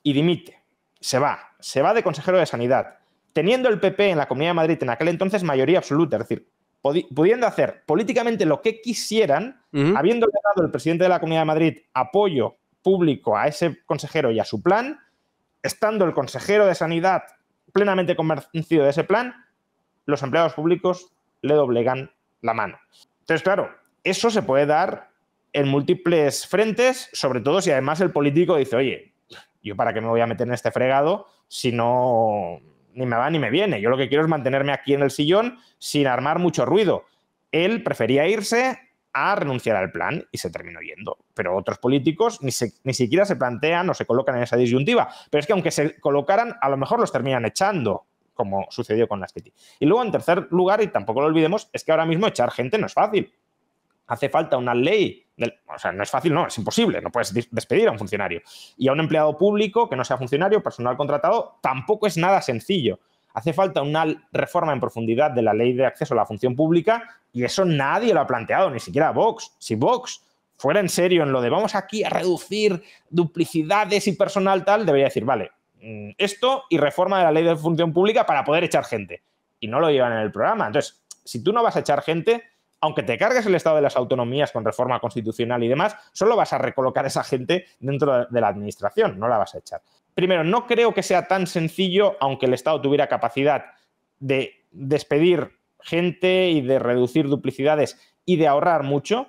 Y dimite. Se va de consejero de Sanidad, teniendo el PP en la Comunidad de Madrid en aquel entonces mayoría absoluta, es decir, pudiendo hacer políticamente lo que quisieran, habiendo dado el presidente de la Comunidad de Madrid apoyo público a ese consejero y a su plan, estando el consejero de Sanidad plenamente convencido de ese plan, los empleados públicos le doblegan la mano. Entonces, claro, eso se puede dar en múltiples frentes, sobre todo si además el político dice, oye, ¿yo para qué me voy a meter en este fregado si no ni me va ni me viene? Yo lo que quiero es mantenerme aquí en el sillón sin armar mucho ruido. Él prefería irse a renunciar al plan y se terminó yendo. Pero otros políticos ni siquiera se plantean o se colocan en esa disyuntiva. Pero es que aunque se colocaran, a lo mejor los terminan echando, como sucedió con Laschetti. Y luego, en tercer lugar, y tampoco lo olvidemos, es que ahora mismo echar gente no es fácil. Hace falta una ley. O sea, no es fácil, no, es imposible. No puedes despedir a un funcionario. Y a un empleado público que no sea funcionario, personal contratado, tampoco es nada sencillo. Hace falta una reforma en profundidad de la ley de acceso a la función pública y eso nadie lo ha planteado, ni siquiera Vox. Si Vox fuera en serio en lo de vamos aquí a reducir duplicidades y personal tal, debería decir, vale, esto y reforma de la ley de función pública para poder echar gente. Y no lo llevan en el programa. Entonces, si tú no vas a echar gente, aunque te cargues el estado de las autonomías con reforma constitucional y demás, solo vas a recolocar a esa gente dentro de la administración, no la vas a echar. Primero, no creo que sea tan sencillo, aunque el Estado tuviera capacidad de despedir gente y de reducir duplicidades y de ahorrar mucho.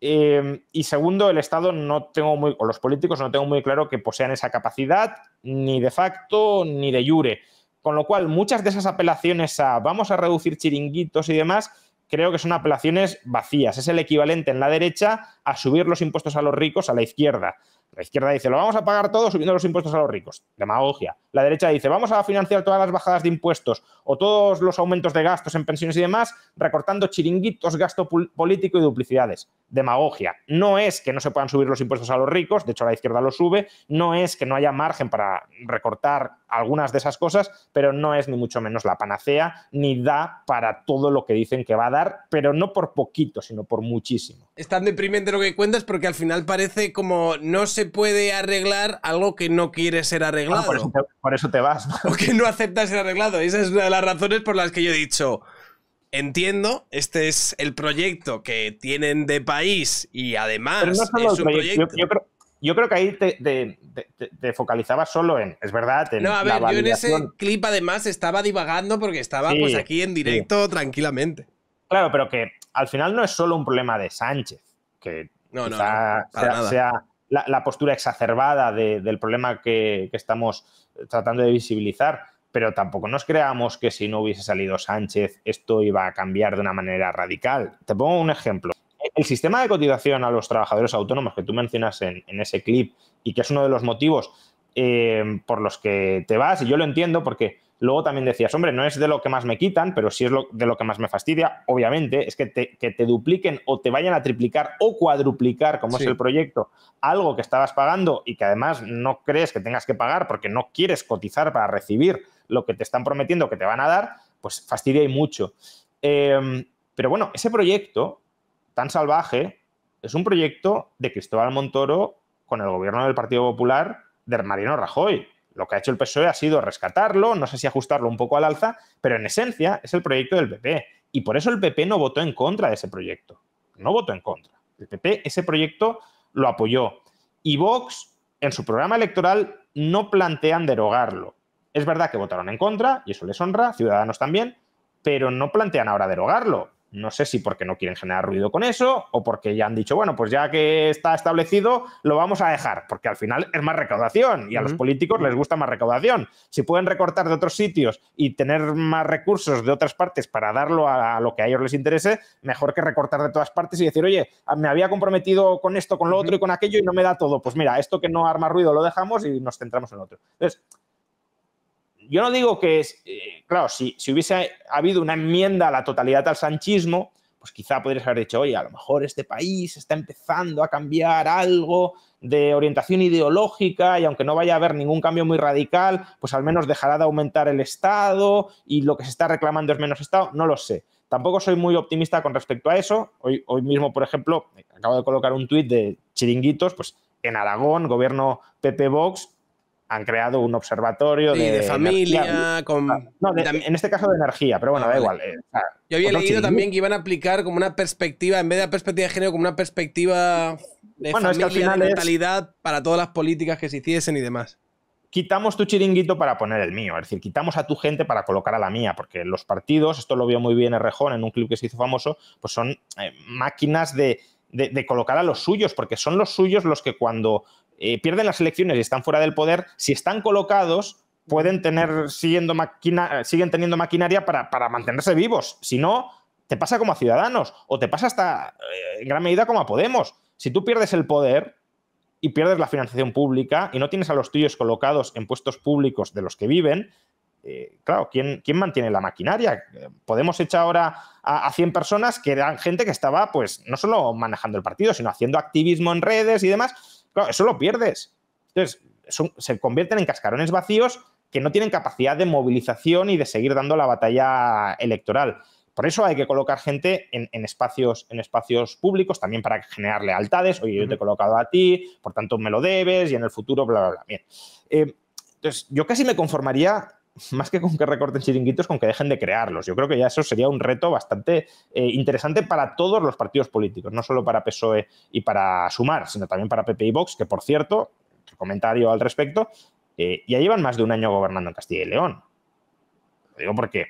Y segundo, el Estado o los políticos no tengo muy claro que posean esa capacidad, ni de facto ni de jure. Con lo cual, muchas de esas apelaciones a vamos a reducir chiringuitos y demás, creo que son apelaciones vacías. Es el equivalente en la derecha a subir los impuestos a los ricos a la izquierda. La izquierda dice, lo vamos a pagar todo subiendo los impuestos a los ricos. Demagogia. La derecha dice, vamos a financiar todas las bajadas de impuestos o todos los aumentos de gastos en pensiones y demás, recortando chiringuitos, gasto político y duplicidades. Demagogia. No es que no se puedan subir los impuestos a los ricos, de hecho la izquierda los sube, no es que no haya margen para recortar algunas de esas cosas, pero no es ni mucho menos la panacea, ni da para todo lo que dicen que va a dar, pero no por poquito, sino por muchísimo. Es tan deprimente lo que cuentas porque al final parece como no se puede arreglar algo que no quiere ser arreglado. Bueno, por eso te vas, ¿no? O que no acepta ser arreglado. Esa es una de las razones por las que yo he dicho, entiendo, este es el proyecto que tienen de país y además pero no solo es un proyecto. Yo creo que ahí te focalizabas solo en, es verdad, en no, a ver, la yo en ese validación. clip además estaba divagando porque estaba Sí, pues aquí en directo tranquilamente. Claro, pero que al final no es solo un problema de Sánchez, que quizá sea la postura exacerbada del problema que estamos tratando de visibilizar, pero tampoco nos creamos que si no hubiese salido Sánchez esto iba a cambiar de una manera radical. Te pongo un ejemplo. El sistema de cotización a los trabajadores autónomos que tú mencionas en ese clip y que es uno de los motivos por los que te vas, y yo lo entiendo porque luego también decías, hombre, no es de lo que más me quitan, pero sí es de lo que más me fastidia, obviamente, es que te dupliquen o te vayan a triplicar o cuadruplicar, como es el proyecto, algo que estabas pagando y que además no crees que tengas que pagar porque no quieres cotizar para recibir lo que te están prometiendo que te van a dar, pues fastidia y mucho. Pero bueno, ese proyecto tan salvaje es un proyecto de Cristóbal Montoro con el gobierno del Partido Popular de Mariano Rajoy. Lo que ha hecho el PSOE ha sido rescatarlo, no sé si ajustarlo un poco al alza, pero en esencia es el proyecto del PP. Y por eso el PP no votó en contra de ese proyecto. No votó en contra. El PP ese proyecto lo apoyó. Y Vox, en su programa electoral, no plantean derogarlo. Es verdad que votaron en contra, y eso les honra, Ciudadanos también, pero no plantean ahora derogarlo. No sé si porque no quieren generar ruido con eso o porque ya han dicho, bueno, pues ya que está establecido, lo vamos a dejar, porque al final es más recaudación y a los políticos les gusta más recaudación. Si pueden recortar de otros sitios y tener más recursos de otras partes para darlo a lo que a ellos les interese, mejor que recortar de todas partes y decir, oye, me había comprometido con esto, con lo otro y con aquello y no me da todo. Pues mira, esto que no arma ruido lo dejamos y nos centramos en lo otro. Entonces, yo no digo que es, claro, si hubiese habido una enmienda a la totalidad al sanchismo, pues quizá podrías haber dicho, oye, a lo mejor este país está empezando a cambiar algo de orientación ideológica y aunque no vaya a haber ningún cambio muy radical, pues al menos dejará de aumentar el Estado y lo que se está reclamando es menos Estado, no lo sé. Tampoco soy muy optimista con respecto a eso. Hoy mismo, por ejemplo, acabo de colocar un tuit de chiringuitos, pues en Aragón, gobierno PP-Vox, han creado un observatorio de familia, en este caso de energía, pero bueno, da igual. Yo había leído también que iban a aplicar como una perspectiva, en vez de la perspectiva de género, como una perspectiva de familia, es que al final de natalidad para todas las políticas que se hiciesen y demás. Quitamos tu chiringuito para poner el mío, es decir, quitamos a tu gente para colocar a la mía, porque los partidos, esto lo vio muy bien Errejón en un clip que se hizo famoso, pues son máquinas de colocar a los suyos, porque son los suyos los que cuando pierden las elecciones y están fuera del poder, si están colocados, pueden siguen teniendo maquinaria para mantenerse vivos. Si no, te pasa como a Ciudadanos o te pasa hasta en gran medida como a Podemos. Si tú pierdes el poder y pierdes la financiación pública y no tienes a los tuyos colocados en puestos públicos de los que viven, claro, ¿quién mantiene la maquinaria? Podemos echar ahora a 100 personas que eran gente que estaba, pues, no solo manejando el partido, sino haciendo activismo en redes y demás. Claro, eso lo pierdes. Entonces, se convierten en cascarones vacíos que no tienen capacidad de movilización y de seguir dando la batalla electoral. Por eso hay que colocar gente en espacios públicos, también para generar lealtades. Oye, yo te he colocado a ti, por tanto me lo debes y en el futuro, bla, bla, bla. Bien. Entonces, yo casi me conformaría más que con que recorten chiringuitos, con que dejen de crearlos. Yo creo que ya eso sería un reto bastante interesante para todos los partidos políticos, no solo para PSOE y para Sumar, sino también para PP y Vox, que, por cierto, otro comentario al respecto, ya llevan más de un año gobernando en Castilla y León. Lo digo porque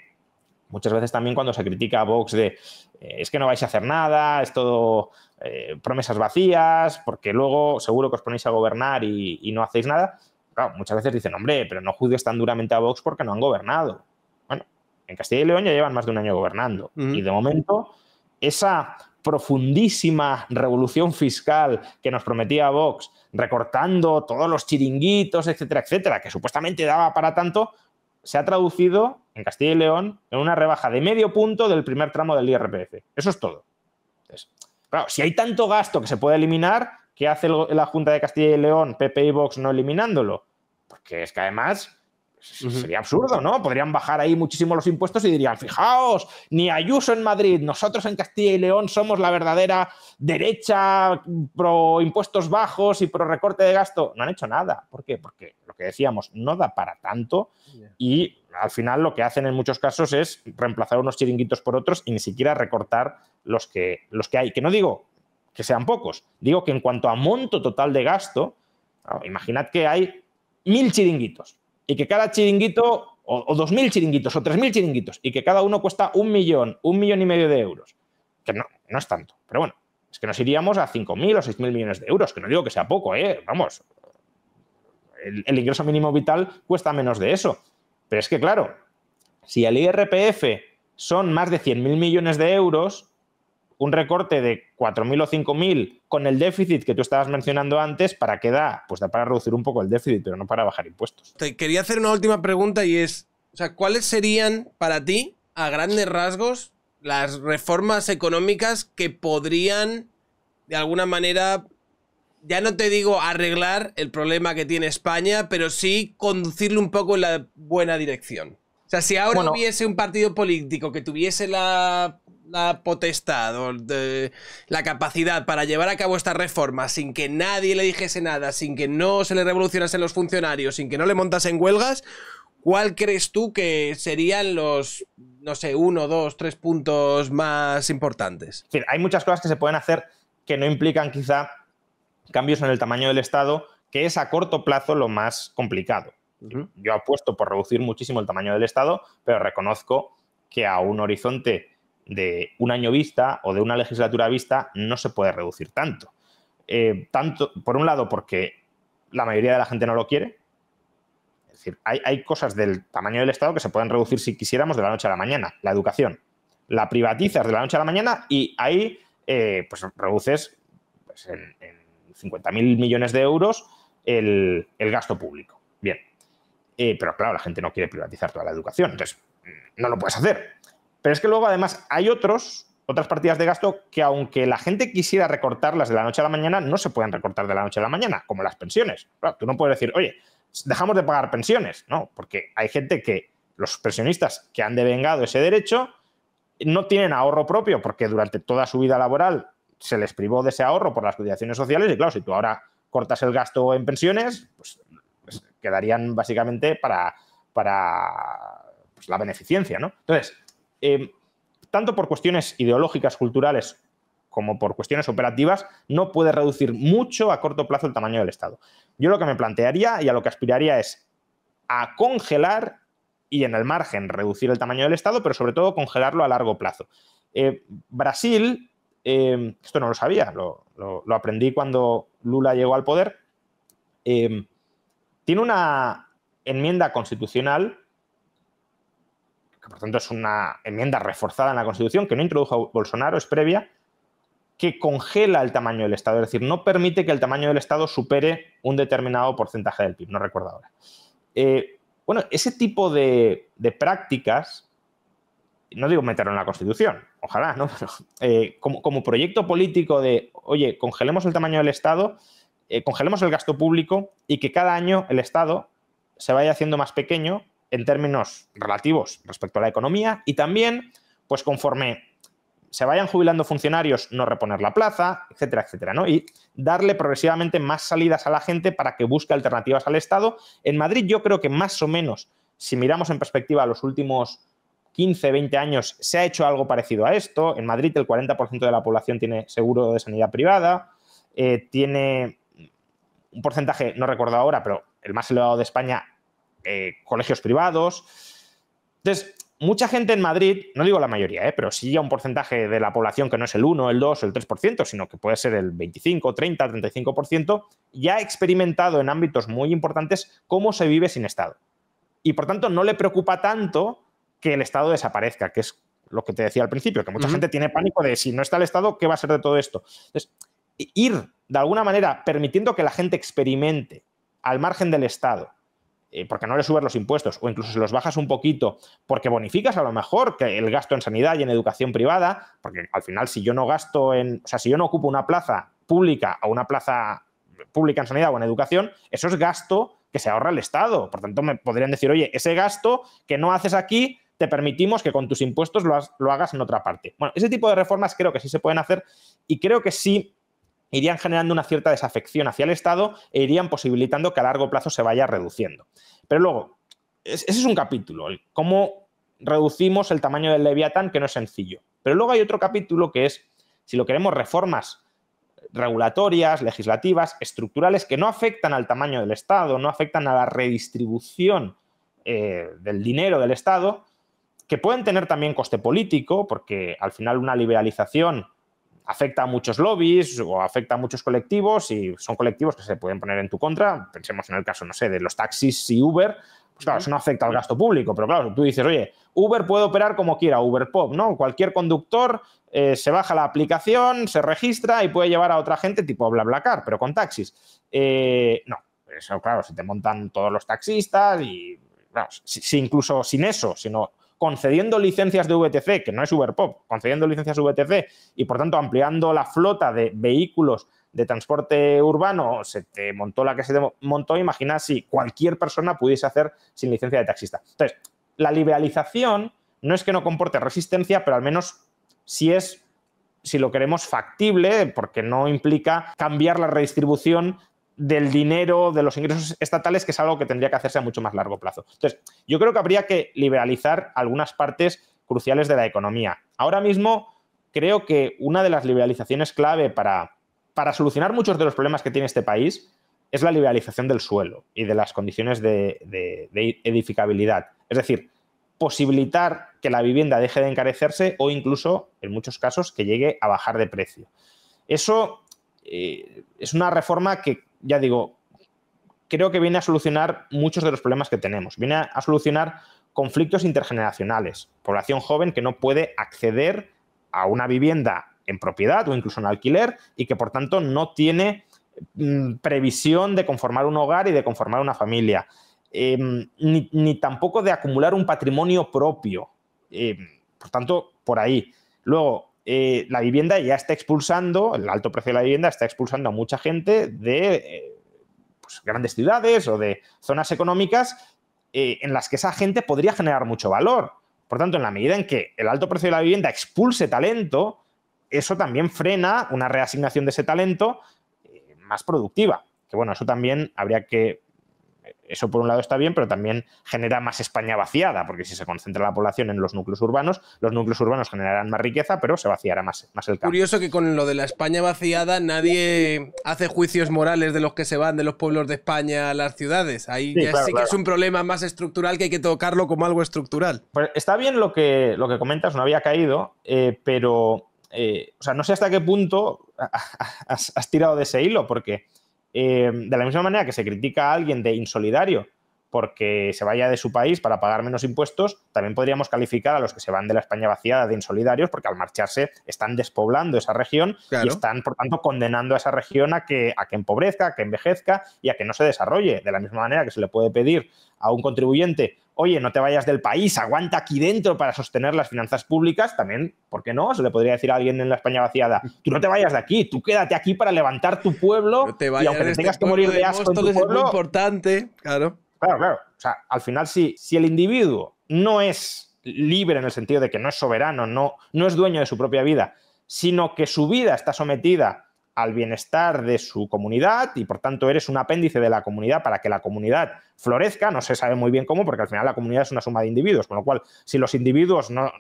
muchas veces también cuando se critica a Vox de es que no vais a hacer nada, es todo promesas vacías, porque luego seguro que os ponéis a gobernar y no hacéis nada. Claro, muchas veces dicen, hombre, pero no juzgues tan duramente a Vox porque no han gobernado. Bueno, en Castilla y León ya llevan más de un año gobernando. Y de momento, esa profundísima revolución fiscal que nos prometía Vox, recortando todos los chiringuitos, etcétera, etcétera, que supuestamente daba para tanto, se ha traducido en Castilla y León en una rebaja de medio punto del primer tramo del IRPF. Eso es todo. Entonces, claro, si hay tanto gasto que se puede eliminar, ¿qué hace la Junta de Castilla y León, PP y Vox, no eliminándolo? Porque es que además sería absurdo, ¿no? Podrían bajar ahí muchísimo los impuestos y dirían, fijaos, ni Ayuso en Madrid, nosotros en Castilla y León somos la verdadera derecha pro impuestos bajos y pro recorte de gasto. No han hecho nada. ¿Por qué? Porque lo que decíamos, no da para tanto y al final lo que hacen en muchos casos es reemplazar unos chiringuitos por otros y ni siquiera recortar los que hay. Que no digo que sean pocos, digo que en cuanto a monto total de gasto, imaginad que hay 1000 chiringuitos y que cada chiringuito, o 2000 chiringuitos, o 3000 chiringuitos, y que cada uno cuesta 1 millón, 1,5 millones de euros. Que no es tanto. Pero bueno, es que nos iríamos a 5.000 o 6.000 millones de euros, que no digo que sea poco, vamos. El ingreso mínimo vital cuesta menos de eso. Pero es que, claro, si el IRPF son más de 100.000 millones de euros, un recorte de 4.000 o 5.000 con el déficit que tú estabas mencionando antes, ¿para qué da? Pues da para reducir un poco el déficit, pero no para bajar impuestos. Te quería hacer una última pregunta y es, o sea, ¿cuáles serían para ti, a grandes rasgos, las reformas económicas que podrían, de alguna manera, ya no te digo arreglar el problema que tiene España, pero sí conducirlo un poco en la buena dirección? O sea, si ahora hubiese un partido político que tuviese la potestad o la capacidad para llevar a cabo esta reforma sin que nadie le dijese nada, sin que no se le revolucionasen los funcionarios, sin que no le montasen huelgas, ¿cuál crees tú que serían los, no sé, 1, 2, 3 puntos más importantes? Es decir, hay muchas cosas que se pueden hacer que no implican quizá cambios en el tamaño del Estado, que es a corto plazo lo más complicado. Yo apuesto por reducir muchísimo el tamaño del Estado, pero reconozco que a un horizonte de un año vista o de una legislatura vista no se puede reducir tanto. Tanto, por un lado, porque la mayoría de la gente no lo quiere. Es decir, hay cosas del tamaño del Estado que se pueden reducir si quisiéramos de la noche a la mañana. La educación. La privatizas de la noche a la mañana y ahí pues reduces pues, en 50.000 millones de euros el gasto público. Bien. Pero claro, la gente no quiere privatizar toda la educación. Entonces, no lo puedes hacer. Pero es que luego, además, hay otras partidas de gasto que, aunque la gente quisiera recortarlas de la noche a la mañana, no se pueden recortar de la noche a la mañana, como las pensiones. Claro, tú no puedes decir, oye, dejamos de pagar pensiones. No, porque hay gente que, los pensionistas que han devengado ese derecho, no tienen ahorro propio, porque durante toda su vida laboral se les privó de ese ahorro por las cotizaciones sociales. Y claro, si tú ahora cortas el gasto en pensiones, pues quedarían básicamente para pues, la beneficencia, ¿no? Entonces, tanto por cuestiones ideológicas, culturales, como por cuestiones operativas, no puede reducir mucho a corto plazo el tamaño del Estado. Yo lo que me plantearía y a lo que aspiraría es a congelar y en el margen reducir el tamaño del Estado, pero sobre todo congelarlo a largo plazo. Brasil, esto no lo sabía, lo aprendí cuando Lula llegó al poder, tiene una enmienda constitucional, que por tanto es una enmienda reforzada en la Constitución, que no introdujo Bolsonaro, es previa, que congela el tamaño del Estado, es decir, no permite que el tamaño del Estado supere un determinado porcentaje del PIB, no recuerdo ahora. Bueno, ese tipo de prácticas, no digo meterlo en la Constitución, ojalá, ¿no? Pero, como proyecto político de, oye, congelemos el tamaño del Estado, congelemos el gasto público y que cada año el Estado se vaya haciendo más pequeño en términos relativos respecto a la economía y también, pues conforme se vayan jubilando funcionarios, no reponer la plaza, etcétera, etcétera, ¿no? Y darle progresivamente más salidas a la gente para que busque alternativas al Estado. En Madrid yo creo que más o menos Si miramos en perspectiva los últimos 15, 20 años, se ha hecho algo parecido a esto. En Madrid el 40% de la población tiene seguro de sanidad privada, tiene un porcentaje, no recuerdo ahora, pero el más elevado de España, colegios privados. Entonces, mucha gente en Madrid, no digo la mayoría, pero sí ya un porcentaje de la población que no es el 1, el 2 o el 3%, sino que puede ser el 25, 30, 35%, ya ha experimentado en ámbitos muy importantes cómo se vive sin Estado. Y, por tanto, no le preocupa tanto que el Estado desaparezca, que es lo que te decía al principio, que mucha gente tiene pánico de si no está el Estado, ¿qué va a ser de todo esto? Entonces, ir, de alguna manera, permitiendo que la gente experimente al margen del Estado, porque no le subes los impuestos o incluso se los bajas un poquito, porque bonificas a lo mejor que el gasto en sanidad y en educación privada, porque al final si yo no gasto en, o sea, si yo no ocupo una plaza pública o una plaza pública en sanidad o en educación, eso es gasto que se ahorra el Estado. Por tanto, me podrían decir, oye, ese gasto que no haces aquí, te permitimos que con tus impuestos lo hagas en otra parte. Bueno, ese tipo de reformas creo que sí se pueden hacer y creo que sí irían generando una cierta desafección hacia el Estado e irían posibilitando que a largo plazo se vaya reduciendo. Pero luego, ese es un capítulo, cómo reducimos el tamaño del Leviatán, que no es sencillo. Pero luego hay otro capítulo que es, si lo queremos, reformas regulatorias, legislativas, estructurales, que no afectan al tamaño del Estado, no afectan a la redistribución del dinero del Estado, que pueden tener también coste político, porque al final una liberalización afecta a muchos lobbies o afecta a muchos colectivos y son colectivos que se pueden poner en tu contra. Pensemos en el caso, no sé, de los taxis y Uber. Pues claro, eso no afecta al gasto público, pero claro, tú dices, oye, Uber puede operar como quiera, Uber Pop, ¿no? Cualquier conductor se baja la aplicación, se registra y puede llevar a otra gente tipo BlaBlaCar, pero con taxis. No, eso claro, se te montan todos los taxistas y, claro, si incluso sin eso, sino concediendo licencias de VTC, que no es Uberpop, concediendo licencias VTC y, por tanto, ampliando la flota de vehículos de transporte urbano, se te montó la que se te montó, imagina si cualquier persona pudiese hacer sin licencia de taxista. Entonces, la liberalización no es que no comporte resistencia, pero al menos si lo queremos, factible, porque no implica cambiar la redistribución del dinero, de los ingresos estatales, que es algo que tendría que hacerse a mucho más largo plazo. Entonces, yo creo que habría que liberalizar algunas partes cruciales de la economía. Ahora mismo, creo que una de las liberalizaciones clave para solucionar muchos de los problemas que tiene este país es la liberalización del suelo y de las condiciones de edificabilidad. Es decir, posibilitar que la vivienda deje de encarecerse o incluso, en muchos casos, que llegue a bajar de precio. Eso es una reforma que, ya digo, creo que viene a solucionar muchos de los problemas que tenemos. Viene a solucionar conflictos intergeneracionales. Población joven que no puede acceder a una vivienda en propiedad o incluso en alquiler y que, por tanto, no tiene previsión de conformar un hogar y de conformar una familia. Ni tampoco de acumular un patrimonio propio. Por tanto, por ahí. Luego, la vivienda ya está expulsando, el alto precio de la vivienda está expulsando a mucha gente de pues, grandes ciudades o de zonas económicas en las que esa gente podría generar mucho valor. Por tanto, en la medida en que el alto precio de la vivienda expulse talento, eso también frena una reasignación de ese talento más productiva. Que bueno, eso también habría que... Eso por un lado está bien, pero también genera más España vaciada, porque si se concentra la población en los núcleos urbanos generarán más riqueza, pero se vaciará más el campo. Curioso que con lo de la España vaciada nadie hace juicios morales de los que se van de los pueblos de España a las ciudades. Ahí sí, claro, que es un problema más estructural que hay que tocarlo como algo estructural. Pues está bien lo que comentas, no había caído, pero o sea, no sé hasta qué punto has tirado de ese hilo, porque... de la misma manera que se critica a alguien de insolidario porque se vaya de su país para pagar menos impuestos, también podríamos calificar a los que se van de la España vaciada de insolidarios porque al marcharse están despoblando esa región, claro, y están, por tanto, condenando a esa región a que empobrezca, a que envejezca y a que no se desarrolle. De la misma manera que se le puede pedir a un contribuyente, oye, no te vayas del país, aguanta aquí dentro para sostener las finanzas públicas, también, ¿por qué no? Se le podría decir a alguien en la España vaciada, tú no te vayas de aquí, tú quédate aquí para levantar tu pueblo, no te vayas, y aunque te tengas que morir de asco en tu pueblo... Es muy importante, claro. Claro. O sea, al final, si el individuo no es libre en el sentido de que no es soberano, no es dueño de su propia vida, sino que su vida está sometida al bienestar de su comunidad y, por tanto, eres un apéndice de la comunidad para que la comunidad florezca. No se sabe muy bien cómo, porque al final la comunidad es una suma de individuos, con lo cual, si los individuos no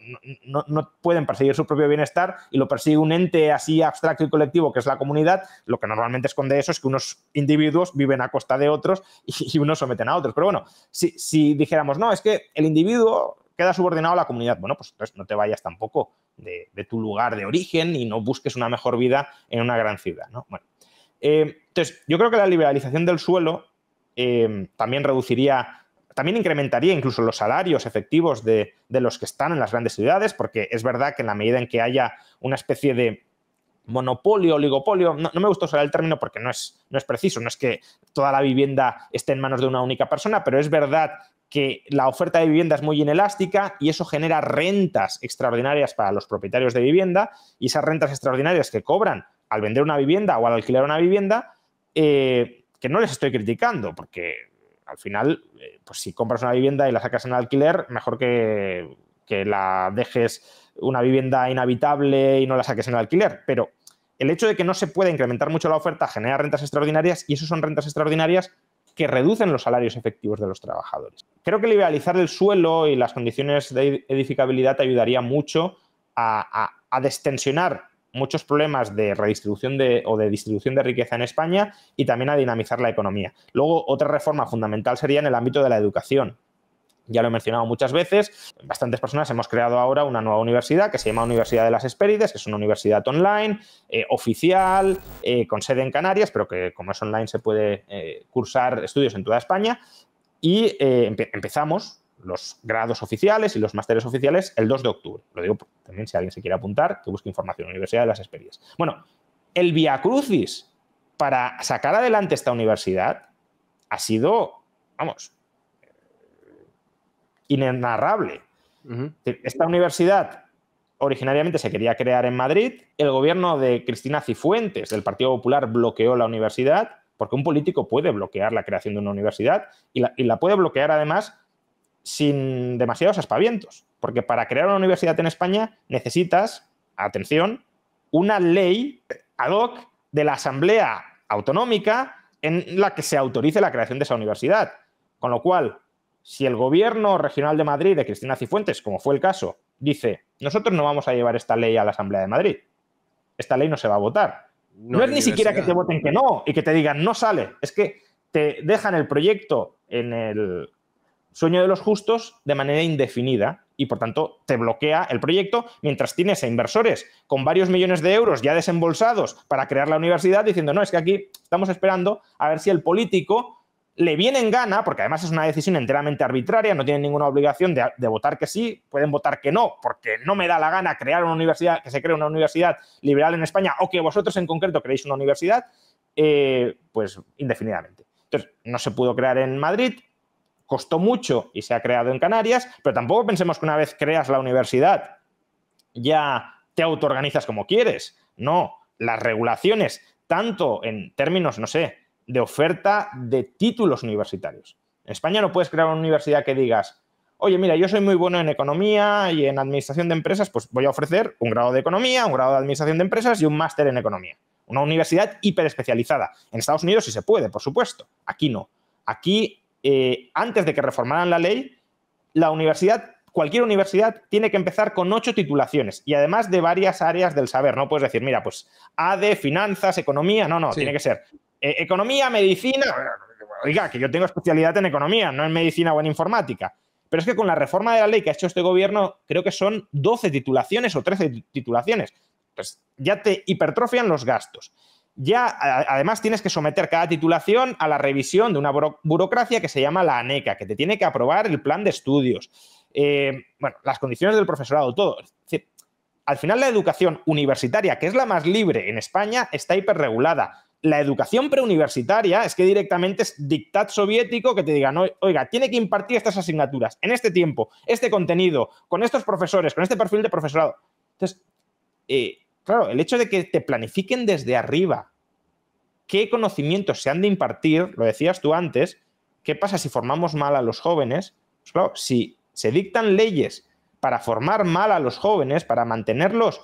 pueden perseguir su propio bienestar y lo persigue un ente así abstracto y colectivo que es la comunidad, lo que normalmente esconde eso es que unos individuos viven a costa de otros y unos someten a otros. Pero bueno, si dijéramos, no, es que el individuo queda subordinado a la comunidad, bueno, pues entonces no te vayas tampoco de tu lugar de origen y no busques una mejor vida en una gran ciudad, ¿no? Bueno, entonces, yo creo que la liberalización del suelo también incrementaría incluso los salarios efectivos de los que están en las grandes ciudades, porque es verdad que en la medida en que haya una especie de monopolio, oligopolio, no me gusta usar el término porque no es preciso, no es que toda la vivienda esté en manos de una única persona, pero es verdad que la oferta de vivienda es muy inelástica y eso genera rentas extraordinarias para los propietarios de vivienda, y esas rentas extraordinarias que cobran al vender una vivienda o al alquilar una vivienda, que no les estoy criticando, porque al final, pues si compras una vivienda y la sacas en alquiler, mejor que la dejes una vivienda inhabitable y no la saques en alquiler. Pero el hecho de que no se pueda incrementar mucho la oferta genera rentas extraordinarias, y eso son rentas extraordinarias que reducen los salarios efectivos de los trabajadores. Creo que liberalizar el suelo y las condiciones de edificabilidad ayudaría mucho a destensionar muchos problemas de redistribución o de distribución de riqueza en España, y también a dinamizar la economía. Luego, otra reforma fundamental sería en el ámbito de la educación. Ya lo he mencionado muchas veces, bastantes personas hemos creado ahora una nueva universidad que se llama Universidad de las Hespérides, que es una universidad online, oficial, con sede en Canarias, pero que como es online se puede cursar estudios en toda España, y empezamos los grados oficiales y los másteres oficiales el 2 de octubre. Lo digo también si alguien se quiere apuntar, que busque información, Universidad de las Hespérides. Bueno, el viacrucis para sacar adelante esta universidad ha sido, vamos, inenarrable. Esta universidad originariamente se quería crear en Madrid. El gobierno de Cristina Cifuentes, del Partido Popular, bloqueó la universidad, porque un político puede bloquear la creación de una universidad y la puede bloquear además sin demasiados aspavientos, porque para crear una universidad en España necesitas, atención, una ley ad hoc de la Asamblea Autonómica en la que se autorice la creación de esa universidad. Con lo cual, si el gobierno regional de Madrid, de Cristina Cifuentes, como fue el caso, dice, nosotros no vamos a llevar esta ley a la Asamblea de Madrid, esta ley no se va a votar. No es ni siquiera que te voten que no y que te digan no sale, es que te dejan el proyecto en el sueño de los justos de manera indefinida y, por tanto, te bloquea el proyecto mientras tienes a inversores con varios millones de euros ya desembolsados para crear la universidad diciendo, no, es que aquí estamos esperando a ver si el político le viene en gana, porque además es una decisión enteramente arbitraria, no tienen ninguna obligación de votar que sí, pueden votar que no, porque no me da la gana crear una universidad, que se cree una universidad liberal en España, o que vosotros en concreto creéis una universidad, pues indefinidamente. Entonces, no se pudo crear en Madrid, costó mucho y se ha creado en Canarias, pero tampoco pensemos que una vez creas la universidad ya te autoorganizas como quieres. No, las regulaciones, tanto en términos, no sé, de oferta de títulos universitarios. En España no puedes crear una universidad que digas, oye, mira, yo soy muy bueno en economía y en administración de empresas, pues voy a ofrecer un grado de economía, un grado de administración de empresas y un máster en economía. Una universidad hiperespecializada. En Estados Unidos sí se puede, por supuesto. Aquí no. Aquí, antes de que reformaran la ley, la universidad, cualquier universidad, tiene que empezar con 8 titulaciones y además de varias áreas del saber. No puedes decir, mira, pues AD, finanzas, economía. No, sí. Tiene que ser economía, medicina. Oiga, que yo tengo especialidad en economía, no en medicina o en informática. Pero es que con la reforma de la ley que ha hecho este gobierno, creo que son 12 titulaciones o 13 titulaciones. Entonces, ya te hipertrofian los gastos. Ya, además, tienes que someter cada titulación a la revisión de una burocracia que se llama la ANECA, que te tiene que aprobar el plan de estudios. Bueno, las condiciones del profesorado, todo. Es decir, al final la educación universitaria, que es la más libre en España, está hiperregulada. La educación preuniversitaria es que directamente es dictat soviético que te digan, oiga, tiene que impartir estas asignaturas en este tiempo, este contenido, con estos profesores, con este perfil de profesorado. Entonces, claro, el hecho de que te planifiquen desde arriba qué conocimientos se han de impartir, lo decías tú antes, ¿qué pasa si formamos mal a los jóvenes? Pues claro, si se dictan leyes para formar mal a los jóvenes, para mantenerlos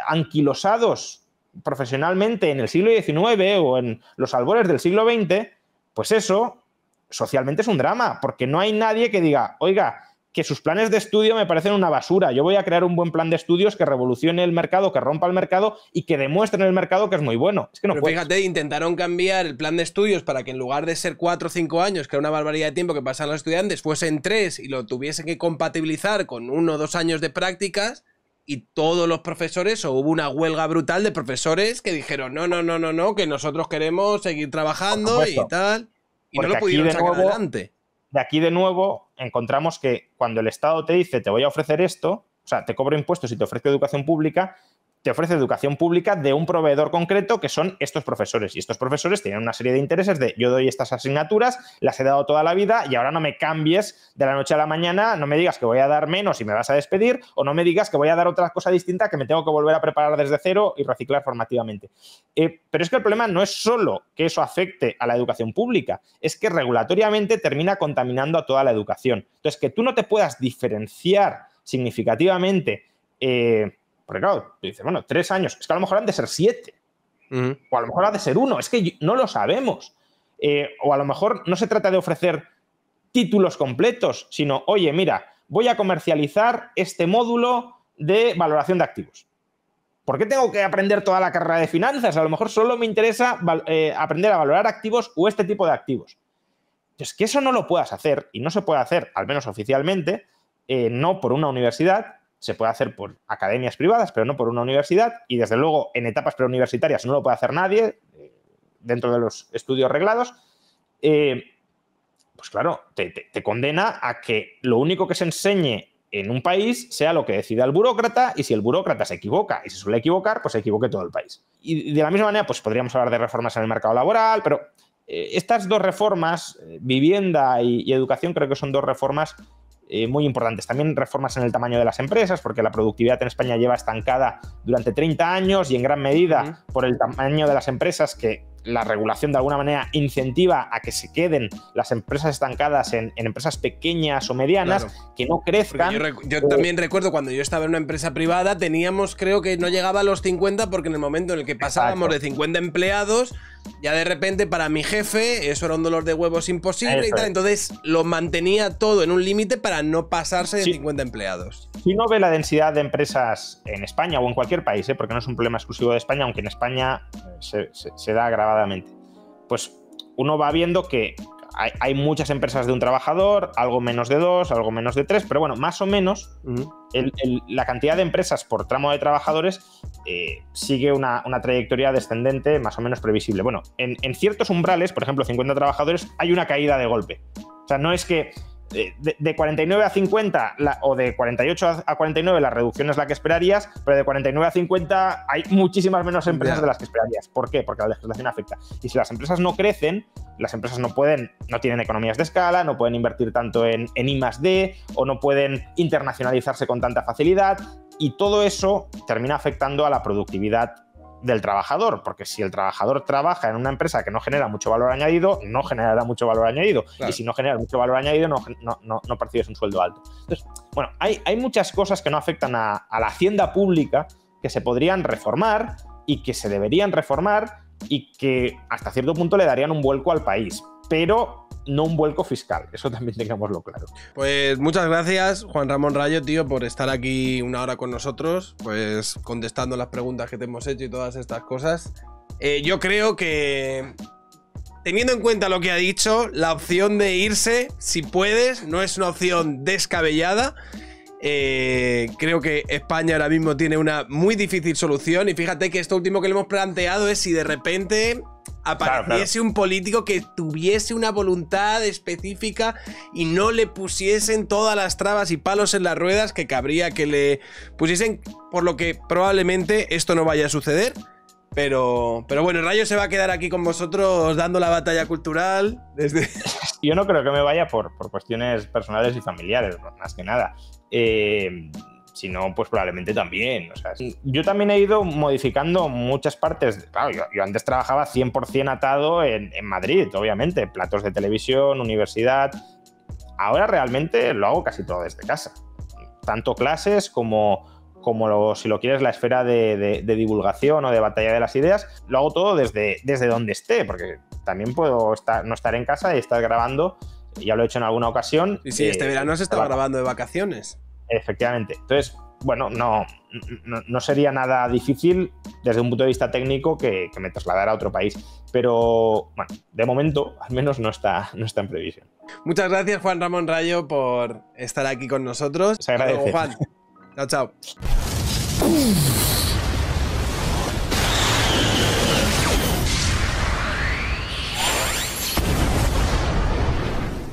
anquilosados profesionalmente en el siglo XIX o en los albores del siglo XX, pues eso socialmente es un drama, porque no hay nadie que diga, oiga, que sus planes de estudio me parecen una basura, yo voy a crear un buen plan de estudios que revolucione el mercado, que rompa el mercado y que demuestre en el mercado que es muy bueno. Es que no Pero puedes. fíjate, intentaron cambiar el plan de estudios para que en lugar de ser 4 o 5 años, que era una barbaridad de tiempo que pasaban los estudiantes, fuesen 3 y lo tuviesen que compatibilizar con 1 o 2 años de prácticas, y todos los profesores, o hubo una huelga brutal de profesores que dijeron no, que nosotros queremos seguir trabajando y tal, y porque no lo pudieron sacar adelante. De aquí de nuevo encontramos que cuando el Estado te dice te voy a ofrecer esto, o sea, te cobro impuestos y te ofrezco educación pública, te ofrece educación pública de un proveedor concreto que son estos profesores. Y estos profesores tienen una serie de intereses de yo doy estas asignaturas, las he dado toda la vida y ahora no me cambies de la noche a la mañana, no me digas que voy a dar menos y me vas a despedir, o no me digas que voy a dar otra cosa distinta que me tengo que volver a preparar desde cero y reciclar formativamente. Pero es que el problema no es solo que eso afecte a la educación pública, es que regulatoriamente termina contaminando a toda la educación. Entonces, que tú no te puedas diferenciar significativamente porque claro, tú dices, bueno, 3 años, es que a lo mejor han de ser 7, o a lo mejor ha de ser 1, es que no lo sabemos. O a lo mejor no se trata de ofrecer títulos completos, sino, oye, mira, voy a comercializar este módulo de valoración de activos. ¿Por qué tengo que aprender toda la carrera de finanzas? A lo mejor solo me interesa aprender a valorar activos o este tipo de activos. Entonces, que eso no lo puedas hacer, y no se puede hacer, al menos oficialmente, no por una universidad. Se puede hacer por academias privadas, pero no por una universidad, y desde luego en etapas preuniversitarias no lo puede hacer nadie dentro de los estudios reglados. Pues claro, te condena a que lo único que se enseñe en un país sea lo que decida el burócrata, y si el burócrata se equivoca y se suele equivocar, pues se equivoque todo el país. Y de la misma manera, pues podríamos hablar de reformas en el mercado laboral, pero estas 2 reformas, vivienda y educación, creo que son 2 reformas muy importantes. También reformas en el tamaño de las empresas, porque la productividad en España lleva estancada durante 30 años y en gran medida por el tamaño de las empresas, que la regulación de alguna manera incentiva a que se queden las empresas estancadas en empresas pequeñas o medianas, claro, que no crezcan. Yo también recuerdo cuando yo estaba en una empresa privada, teníamos, creo que no llegaba a los 50, porque en el momento en el que pasábamos de 50 empleados, ya de repente para mi jefe eso era un dolor de huevos imposible y tal. Entonces lo mantenía todo en un límite para no pasarse de 50 empleados. Si uno ve la densidad de empresas en España o en cualquier país, porque no es un problema exclusivo de España, aunque en España se da agravadamente, pues uno va viendo que hay muchas empresas de un trabajador, algo menos de 2, algo menos de 3, pero bueno, más o menos la cantidad de empresas por tramo de trabajadores sigue una trayectoria descendente más o menos previsible. Bueno, en ciertos umbrales, por ejemplo, 50 trabajadores, hay una caída de golpe. O sea, no es que de 49 a 50 o de 48 a 49 la reducción es la que esperarías, pero de 49 a 50 hay muchísimas menos empresas de las que esperarías. ¿Por qué? Porque la legislación afecta. Y si las empresas no crecen, las empresas no tienen economías de escala, no pueden invertir tanto en I+D, o no pueden internacionalizarse con tanta facilidad, y todo eso termina afectando a la productividad del trabajador, porque si el trabajador trabaja en una empresa que no genera mucho valor añadido, no generará mucho valor añadido. Claro. Y si no genera mucho valor añadido, no percibes un sueldo alto. Entonces, bueno, hay muchas cosas que no afectan a la hacienda pública, que se podrían reformar y que se deberían reformar y que hasta cierto punto le darían un vuelco al país, pero no un vuelco fiscal, eso también tengámoslo claro. Pues muchas gracias, Juan Ramón Rayo, tío, por estar aquí una hora con nosotros, pues contestando las preguntas que te hemos hecho y todas estas cosas. Yo creo que, teniendo en cuenta lo que ha dicho, la opción de irse, si puedes, no es una opción descabellada. Creo que España ahora mismo tiene una muy difícil solución, y fíjate que esto último que le hemos planteado es si de repente apareciese un político que tuviese una voluntad específica y no le pusiesen todas las trabas y palos en las ruedas que cabría que le pusiesen, por lo que probablemente esto no vaya a suceder. Pero bueno, Rayo se va a quedar aquí con vosotros dando la batalla cultural desde... Yo no creo que me vaya por cuestiones personales y familiares, más que nada. Si no, pues probablemente también. O sea, yo también he ido modificando muchas partes. Claro, yo antes trabajaba 100% atado en Madrid, obviamente. Platos de televisión, universidad. Ahora realmente lo hago casi todo desde casa. Tanto clases como como si lo quieres, la esfera de divulgación o de batalla de las ideas. Lo hago todo desde donde esté, porque también puedo no estar en casa y estar grabando. Ya lo he hecho en alguna ocasión. Y sí, este verano se estaba grabando de vacaciones. Efectivamente. Entonces, bueno, no sería nada difícil desde un punto de vista técnico que me trasladara a otro país. Pero, bueno, de momento, al menos no está en previsión. Muchas gracias, Juan Ramón Rayo, por estar aquí con nosotros. Se agradece. Hasta luego, Juan. Chao, chao.